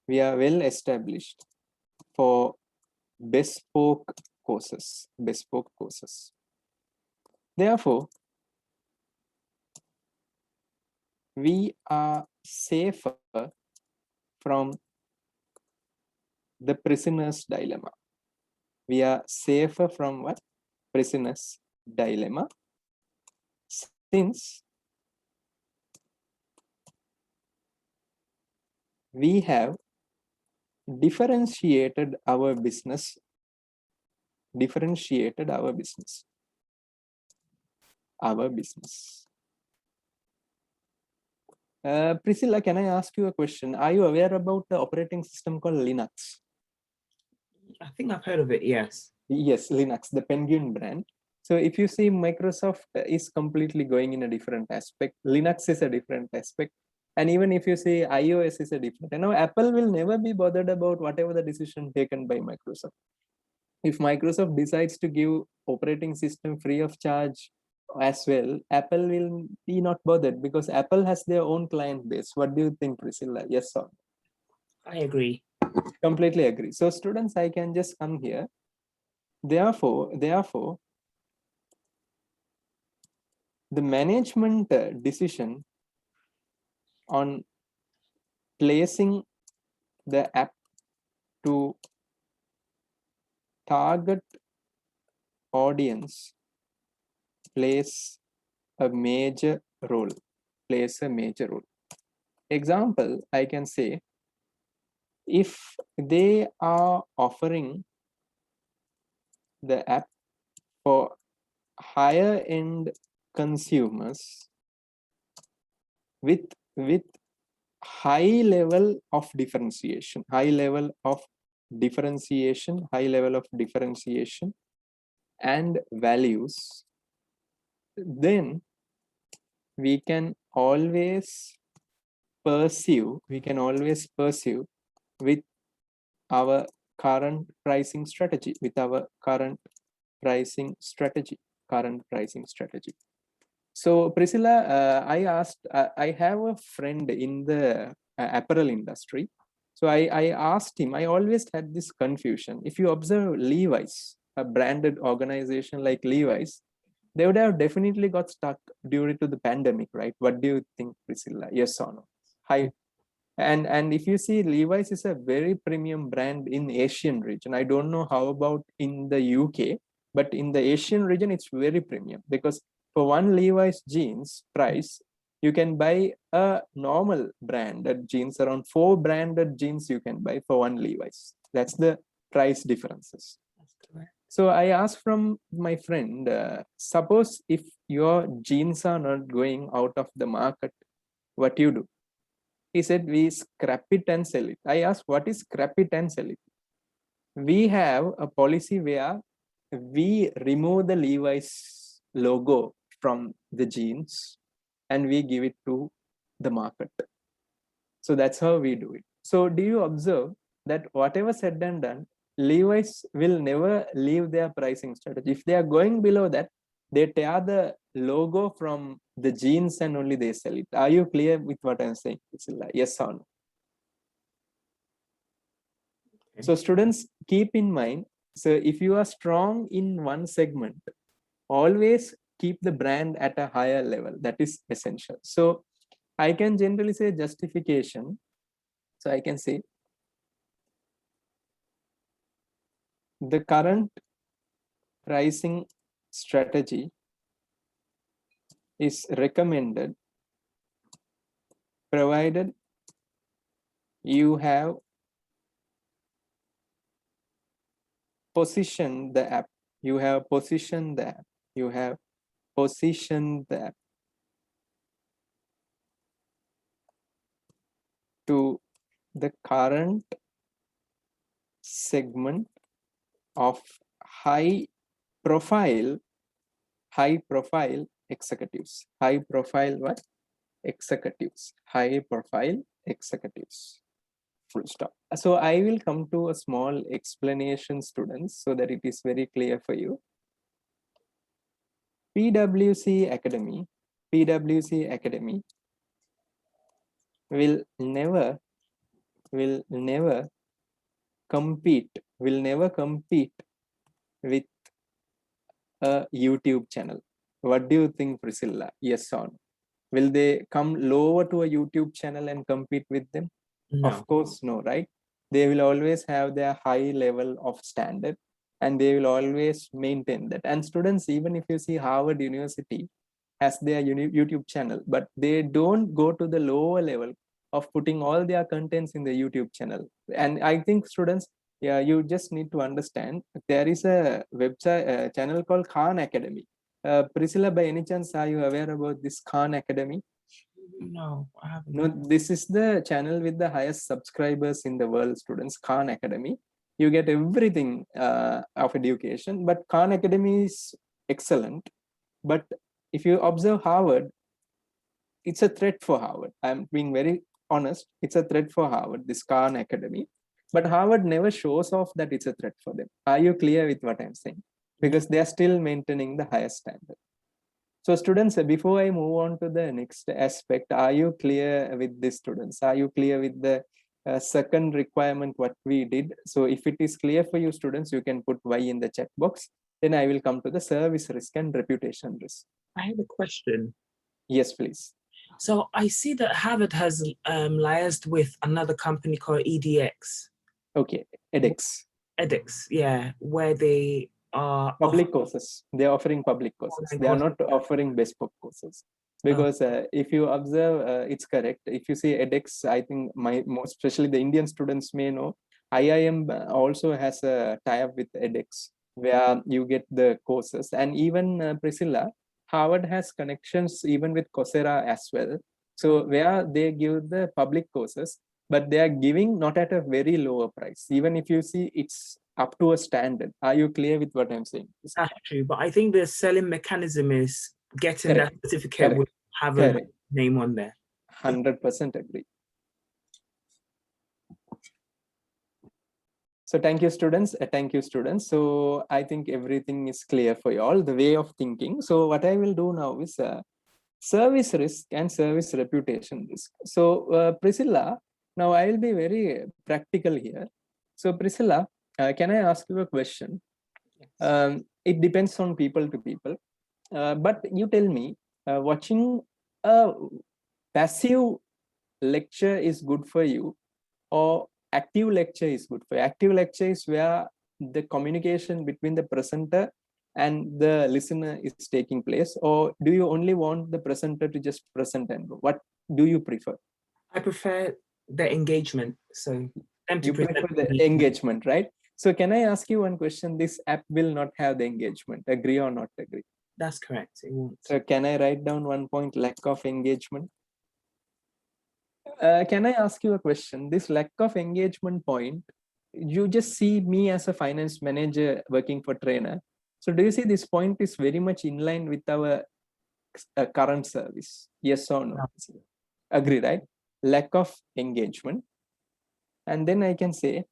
We are well established for bespoke courses. Bespoke courses. Therefore, we are safer from the prisoner's dilemma. We are safer from what? Prisoner's dilemma, since we have differentiated our business. Priscilla, can I ask you a question? Are you aware about the operating system called Linux? I think I've heard of it, yes. Yes, Linux, the Penguin brand. So if you see, Microsoft is completely going in a different aspect. Linux is a different aspect. And even if you see iOS is a different, you know, Apple will never be bothered about whatever the decision taken by Microsoft. If Microsoft decides to give operating system free of charge as well, Apple will be not bothered because Apple has their own client base. What do you think, Priscilla? Yes or no? I agree. Completely agree. So students, I can just come here. Therefore, the management decision on placing the app to target audience plays a major role. Example, I can say, if they are offering the app for higher end consumers with high level of differentiation and values, then we can always pursue with our current pricing strategy, So Priscilla, I have a friend in the apparel industry. So I asked him, I always had this confusion. If you observe Levi's, a branded organization like Levi's, they would have definitely got stuck due to the pandemic, right? What do you think, Priscilla? Yes or no? Hi. And if you see, Levi's is a very premium brand in Asian region. I don't know how about in the UK, but in the Asian region, it's very premium, because for one Levi's jeans price, you can buy a normal branded jeans, around 4 branded jeans you can buy for one Levi's. That's the price differences. That's correct. So I asked from my friend, suppose if your jeans are not going out of the market, what you do? He said, we scrap it and sell it. I asked, what is scrap it and sell it? We have a policy where we remove the Levi's logo from the jeans and we give it to the market. So that's how we do it. So do you observe that whatever said and done, Levi's will never leave their pricing strategy. If they are going below that, they tear the logo from the jeans and only they sell it. Are you clear with what I'm saying? Yes or no? Okay. So students, keep in mind, so if you are strong in one segment, always keep the brand at a higher level. That is essential. So I can generally say justification. So I can say the current pricing strategy is recommended provided you have positioned the app, you have positioned the app, you have positioned the app to the current segment of high profile executives. High profile what? Executives. High profile executives. Full stop. So I will come to a small explanation, students, so that it is very clear for you. PwC Academy will never compete with a YouTube channel. What do you think, Priscilla? Yes or no? Will they come lower to a YouTube channel and compete with them? No. Of course, no, right? They will always have their high level of standard and they will always maintain that. And students, even if you see Harvard University has their YouTube channel, but they don't go to the lower level of putting all their contents in the YouTube channel. And I think students, yeah, you just need to understand there is a website channel called Khan Academy. Priscilla, by any chance, are you aware about this Khan Academy? No, I haven't. No, this is the channel with the highest subscribers in the world, students, Khan Academy. You get everything of education, but Khan Academy is excellent. But if you observe Harvard, it's a threat for Harvard. I'm being very honest. It's a threat for Harvard, this Khan Academy. But Harvard never shows off that it's a threat for them. Are you clear with what I'm saying? Because they are still maintaining the highest standard. So students, before I move on to the next aspect, are you clear with this, students? Are you clear with the second requirement, what we did? So if it is clear for you, students, you can put Y in the chat box. Then I will come to the service risk and reputation risk. I have a question. Yes, please. So I see that Harvard has liaised with another company called EDX. Okay, edX. edX, yeah, where they are Public courses. They are offering public courses. They are not offering bespoke courses. Because if you observe, it's correct. If you see edX, I think most especially the Indian students may know, IIM also has a tie-up with edX where you get the courses. And even Priscilla, Harvard has connections even with Coursera as well. So where they give the public courses, but they are giving not at a very lower price. Even if you see, it's up to a standard. Are you clear with what I'm saying? That's true, but I think the selling mechanism is getting Correct. that certificate Correct. would have a Correct. name on there. 100% agree. So thank you, students. Thank you, students. So I think everything is clear for you all, the way of thinking. So what I will do now is service risk and service reputation risk. So Priscilla, now I will be very practical here. So Priscilla, can I ask you a question? Yes. It depends on people to people. But you tell me, watching a passive lecture is good for you, or active lecture is good for you? Active lecture is where the communication between the presenter and the listener is taking place, or do you only want the presenter to just present and go? What do you prefer? I prefer the engagement. So them to You present prefer the engagement, right? So can I ask you one question? This app will not have the engagement. Agree or not agree? That's correct. It won't. So can I write down one point, lack of engagement? Can I ask you a question? This lack of engagement point, you just see me as a finance manager working for Trainer. So do you see this point is very much in line with our current service? Yes or no? Agree, right? Lack of engagement. And then I can say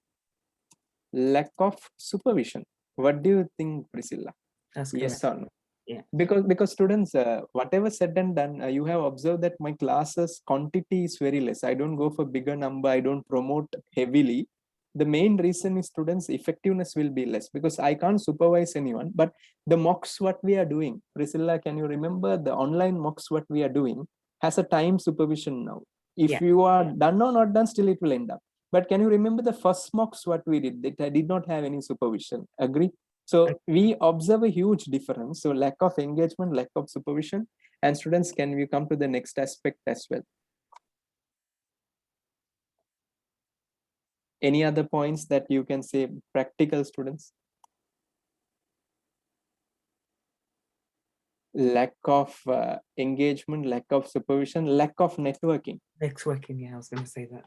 lack of supervision. What do you think, Priscilla? That's Yes correct. or no? Yeah. Because students, whatever said and done, you have observed that my classes quantity is very less. I don't go for bigger number. I don't promote heavily. The main reason is students' effectiveness will be less because I can't supervise anyone. But the mocks what we are doing, Priscilla, can you remember the online mocks what we are doing has a time supervision now. If Yeah. you are done or not done, still it will end up. But can you remember the first mocks what we did? That did not have any supervision. Agree? So we observe a huge difference. So lack of engagement, lack of supervision, and students, can we come to the next aspect as well? Any other points that you can say, practical students? Lack of engagement, lack of supervision, lack of networking. Networking, yeah, I was going to say that.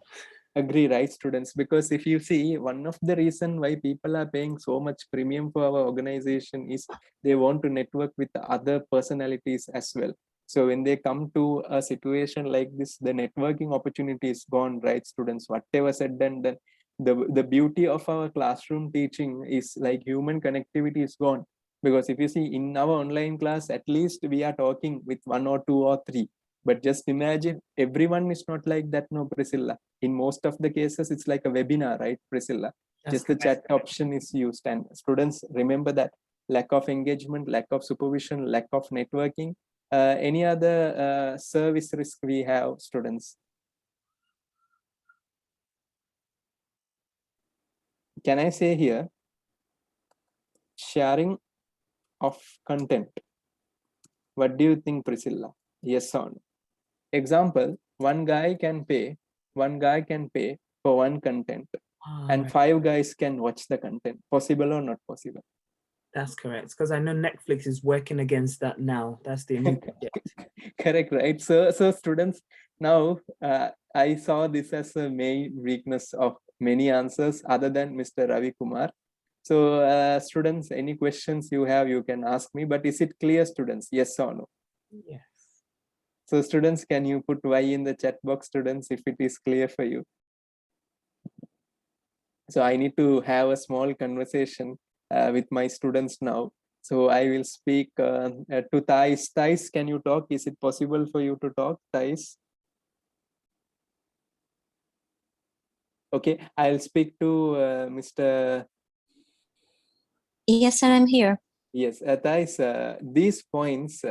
Agree, right, students? Because if you see, one of the reason why people are paying so much premium for our organization is they want to network with other personalities as well. So when they come to a situation like this, the networking opportunity is gone, right, students? Whatever said and done, the beauty of our classroom teaching is like human connectivity is gone. Because if you see in our online class, at least we are talking with one or two or three. But just imagine, everyone is not like that, no, Priscilla. In most of the cases, it's like a webinar, right, Priscilla? That's Just the correct. chat option is used. And students, remember that lack of engagement, lack of supervision, lack of networking. Any other service risk we have, students? Can I say here, sharing of content? What do you think, Priscilla? Yes or no? Example, one guy can pay for one content, and Right. 5 guys can watch the content. Possible or not possible? That's correct. Because I know Netflix is working against that now. That's the new project. Correct, right? So students, now I saw this as a main weakness of many answers other than Mr. Ravi Kumar. So students, any questions you have, you can ask me. But is it clear, students? Yes or no? Yes. So students, can you put Y in the chat box, students, if it is clear for you? So I need to have a small conversation with my students now. So I will speak to Thais. Thais, can you talk? Is it possible for you to talk, Thais? Okay, I'll speak to Mr. Yes, sir, I'm here. Yes, Thais, these points,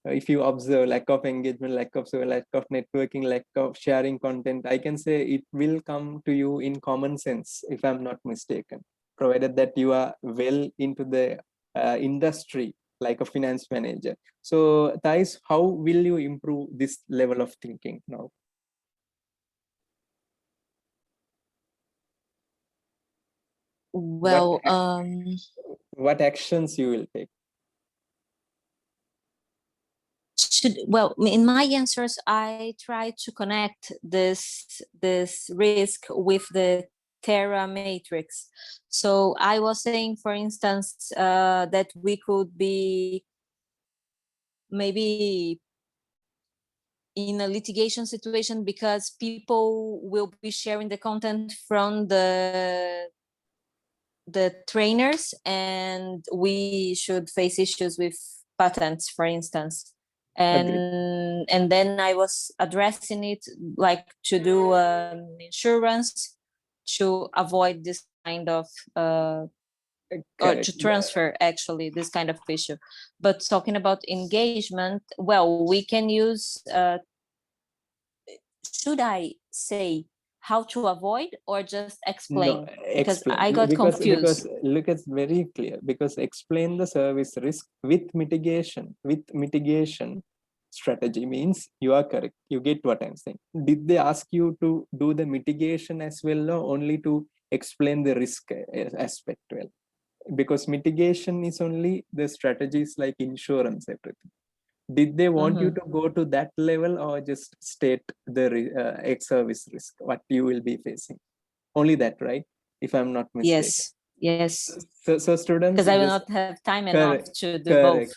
if you observe lack of engagement, lack of networking, lack of sharing content, I can say it will come to you in common sense, if I'm not mistaken, provided that you are well into the industry like a finance manager. So Thais, how will you improve this level of thinking now? Well, What actions you will take? in my answers, I try to connect this risk with the Terra matrix. So I was saying, for instance, that we could be maybe in a litigation situation because people will be sharing the content from the trainers, and we should face issues with patents, for instance. And then I was addressing it like to do insurance to avoid this kind of or to transfer actually this kind of issue. But talking about engagement, well, we can use should I say how to avoid or just explain? No, Because explain. I got because confused. look, it's very clear. Because explain the service risk with mitigation. With mitigation strategy means you are correct. You get what I'm saying. Did they ask you to do the mitigation as well, or only to explain the risk aspect well? Because mitigation is only the strategies like insurance, everything. Did they want you to go to that level, or just state the service risk, what you will be facing? Only that, right? If I'm not mistaken. Yes. So students, Because I will just not have time enough correct, to do both.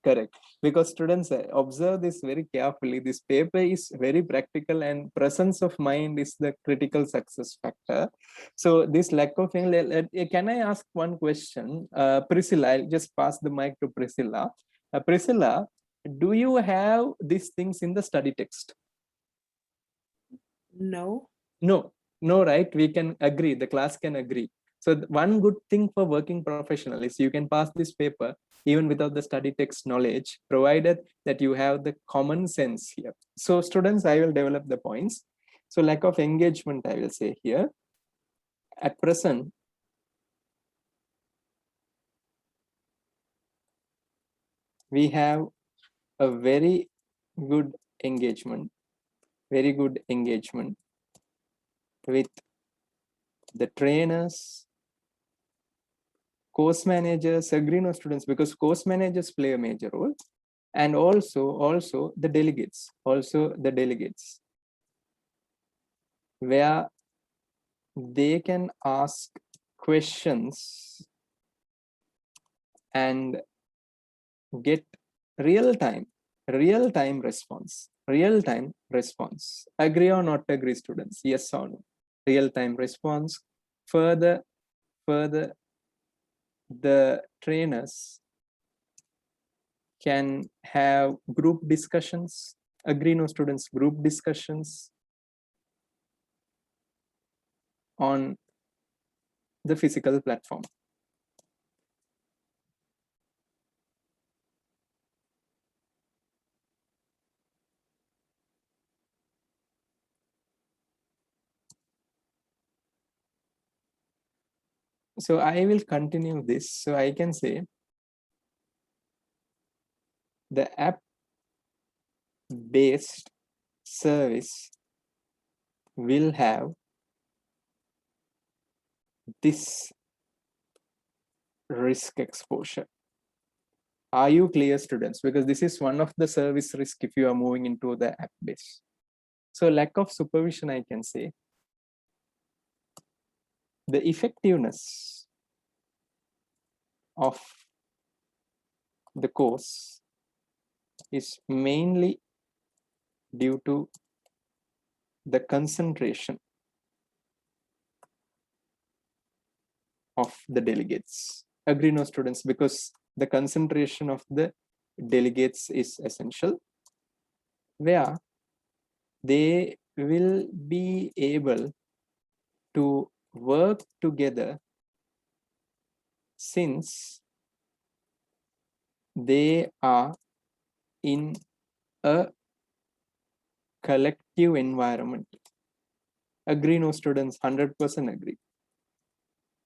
correct. Because students observe this very carefully. This paper is very practical, and presence of mind is the critical success factor. So this lack of, can I ask one question? Priscilla, I'll just pass the mic to Priscilla. Priscilla, do you have these things in the study text? No. No, right? We can agree, the class can agree. So one good thing for working professional is you can pass this paper even without the study text knowledge, provided that you have the common sense here. So students, I will develop the points. So lack of engagement, I will say here. At present, we have a very good engagement with the trainers, course managers, agree no students, because course managers play a major role, and also the delegates, where they can ask questions and get real-time response. Agree or not agree, students? Yes or no? Real-time response. Further, the trainers can have group discussions. Agree, no students? Group discussions on the physical platform. So I will continue this. So I can say the app-based service will have this risk exposure. Are you clear, students? Because this is one of the service risk if you are moving into the app base. So lack of supervision, I can say. The effectiveness of the course is mainly due to the concentration of the delegates. Agree, no students? Because the concentration of the delegates is essential, where they will be able to work together since they are in a collective environment. Agree, no students? 100% agree.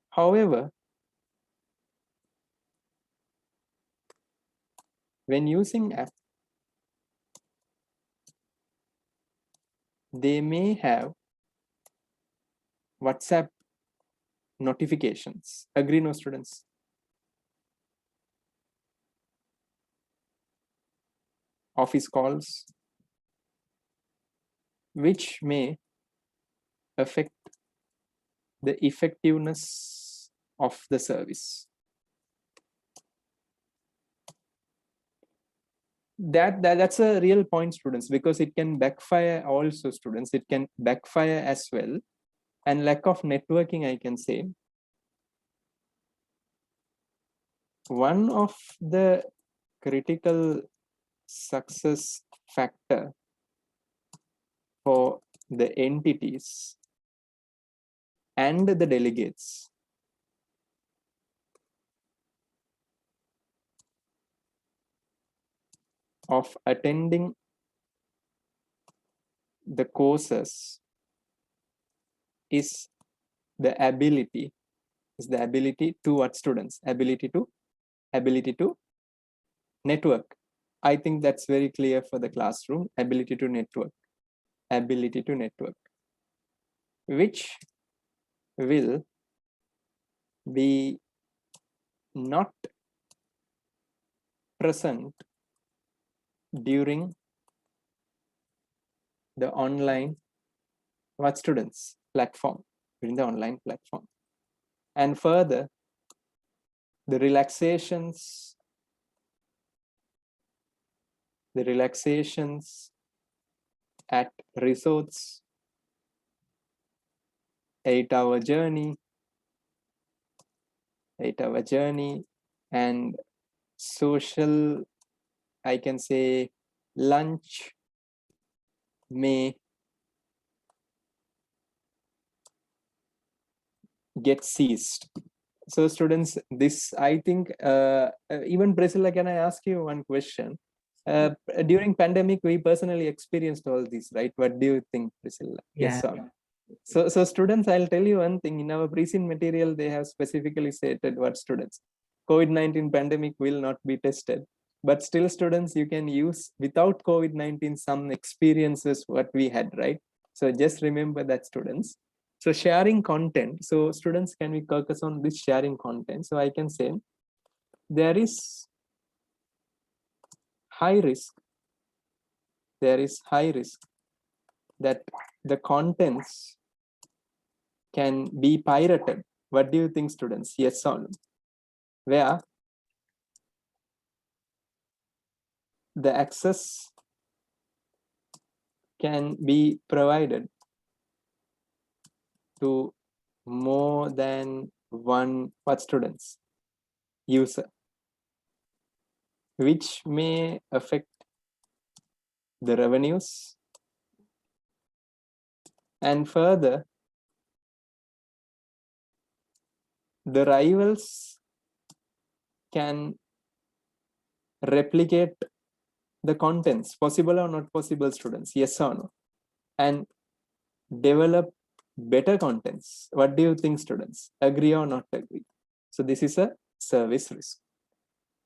However, when using app, they may have WhatsApp notifications. Agree, no students? Office calls, which may affect the effectiveness of the service. That's a real point, students, because it can backfire also, students. It can backfire as well. And lack of networking, I can say. One of the critical success factor for the entities and the delegates of attending the courses is the ability to what students? Ability to network. I think that's very clear for the classroom. Ability to network, which will be not present during the online what students platform, during the online platform. And further, the relaxations at resorts, 8-hour journey, and social, I can say, lunch may get ceased. So students, this I think even Priscilla, can I ask you one question? During pandemic, we personally experienced all these, right? What do you think, Priscilla? Yes or no? So students, I'll tell you one thing. In our pre-seen material, they have specifically stated what students. COVID-19 pandemic will not be tested. But still, students, you can use without COVID-19 some experiences what we had, right? So just remember that, students. So sharing content. So students, can we focus on this sharing content? So I can say there is high risk. There is high risk that the contents can be pirated. What do you think, students? Yes or no? Where the access can be provided to more than one what students user, which may affect the revenues. And further, the rivals can replicate the contents. Possible or not possible, students? Yes or no? And develop better contents. What do you think, students? Agree or not agree? So this is a service risk.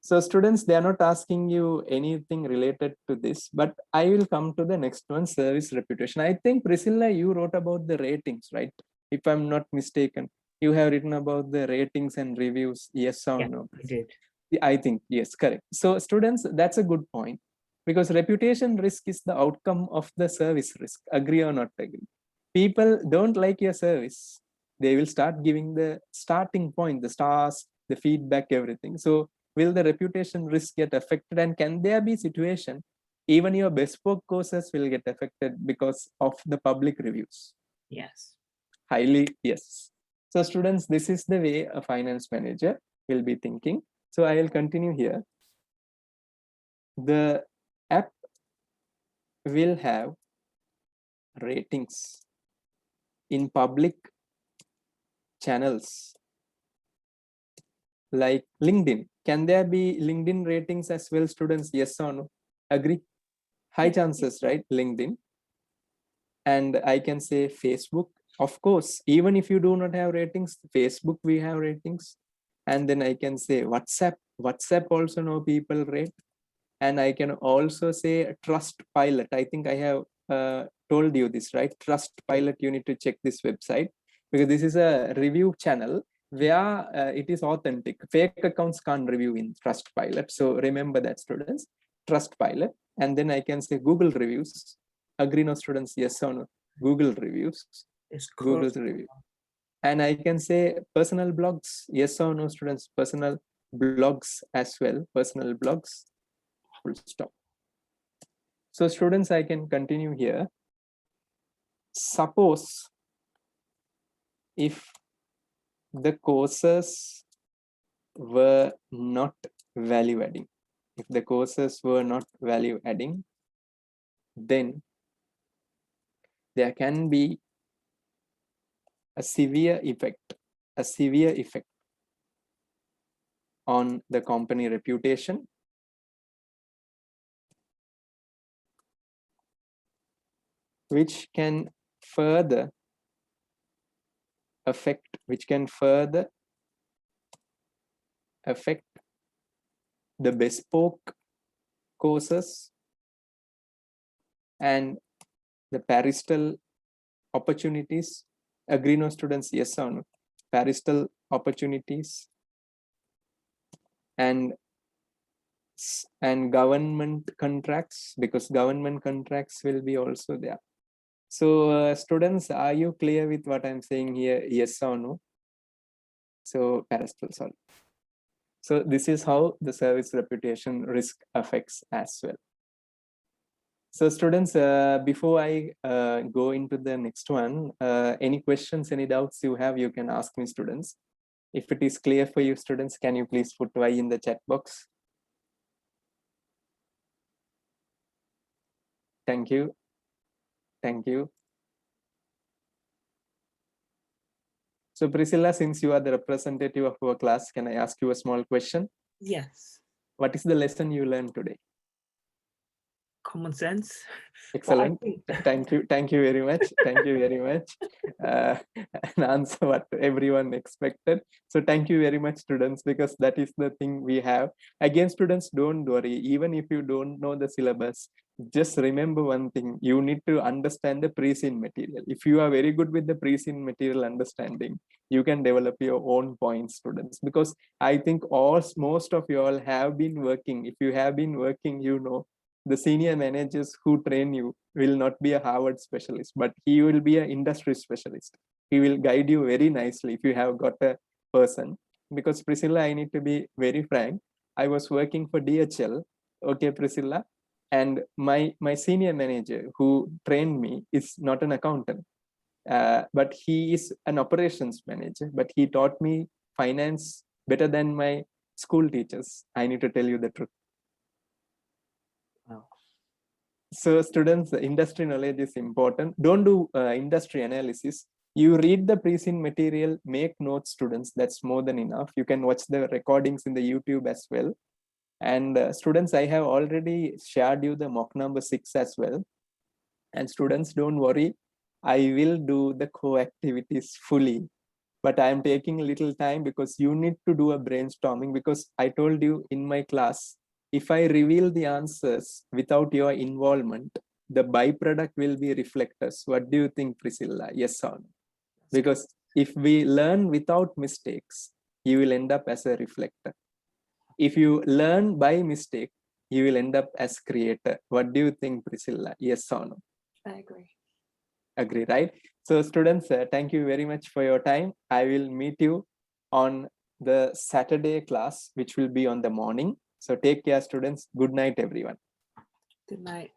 So students, they are not asking you anything related to this, but I will come to the next one, service reputation. I think, Priscilla, you wrote about the ratings, right? If I'm not mistaken, you have written about the ratings and reviews. Yes or no? I did. I think, yes, correct. So students, that's a good point, because reputation risk is the outcome of the service risk. Agree or not agree? People don't like your service. They will start giving the starting point, the stars, the feedback, everything. So will the reputation risk get affected? And can there be situation even your bespoke courses will get affected because of the public reviews? Yes. Highly, yes. So students, this is the way a finance manager will be thinking. So I will continue here. The app will have ratings in public channels like LinkedIn. Can there be LinkedIn ratings as well, students? Yes or no? Agree? High chances, right? LinkedIn. And I can say Facebook. Of course, even if you do not have ratings, Facebook, we have ratings. And then I can say WhatsApp. WhatsApp also know people rate. And I can also say Trustpilot. I think I have told you this, right? Trustpilot, you need to check this website, because this is a review channel where it is authentic. Fake accounts can't review in Trustpilot. So remember that, students. Trustpilot. And then I can say Google reviews. Agree, no, students? Yes or no? Google reviews. It's Google's review. And I can say personal blogs. Yes or no, students? Personal blogs as well. Personal blogs. Full stop. So students, I can continue here. Suppose if the courses were not value adding, then there can be a severe effect on the company reputation, which can further affect the bespoke courses and the paristal opportunities? Agree, no, students? Yes or no? Paristal opportunities and government contracts, because government contracts will be also there. So students, are you clear with what I'm saying here? Yes or no? So paristal, sorry. So this is how the service reputation risk affects as well. So students, before I go into the next one, any questions, any doubts you have, you can ask me, students. If it is clear for you, students, can you please put Y in the chat box? Thank you. Thank you. So Priscilla, since you are the representative of our class, can I ask you a small question? Yes. What is the lesson you learned today? Common sense. Excellent. Well, Thank you very much. Thank you very much. An answer what everyone expected. So thank you very much, students, because that is the thing we have. Again, students, don't worry. Even if you don't know the syllabus, just remember one thing. You need to understand the pre-seen material. If you are very good with the pre-seen material understanding, you can develop your own points, students, because I think most of you all have been working. If you have been working, you know, the senior managers who train you will not be a Harvard specialist, but he will be an industry specialist. He will guide you very nicely if you have got a person. Because Priscilla, I need to be very frank. I was working for DHL, okay, Priscilla, and my senior manager who trained me is not an accountant, but he is an operations manager. But he taught me finance better than my school teachers. I need to tell you the truth. Wow. So students, industry knowledge is important. Don't do industry analysis. You read the pre-seen material, make notes, students. That's more than enough. You can watch the recordings in the YouTube as well. And students, I have already shared you the mock number 6 as well. And students, don't worry. I will do the co-activities fully. But I am taking a little time because you need to do a brainstorming, because I told you in my class, if I reveal the answers without your involvement, the byproduct will be reflectors. What do you think, Priscilla? Yes or no? Because if we learn without mistakes, you will end up as a reflector. If you learn by mistake, you will end up as creator. What do you think, Priscilla? Yes or no? I agree. Agree, right? So students, thank you very much for your time. I will meet you on the Saturday class, which will be on the morning. So take care, students. Good night, everyone. Good night.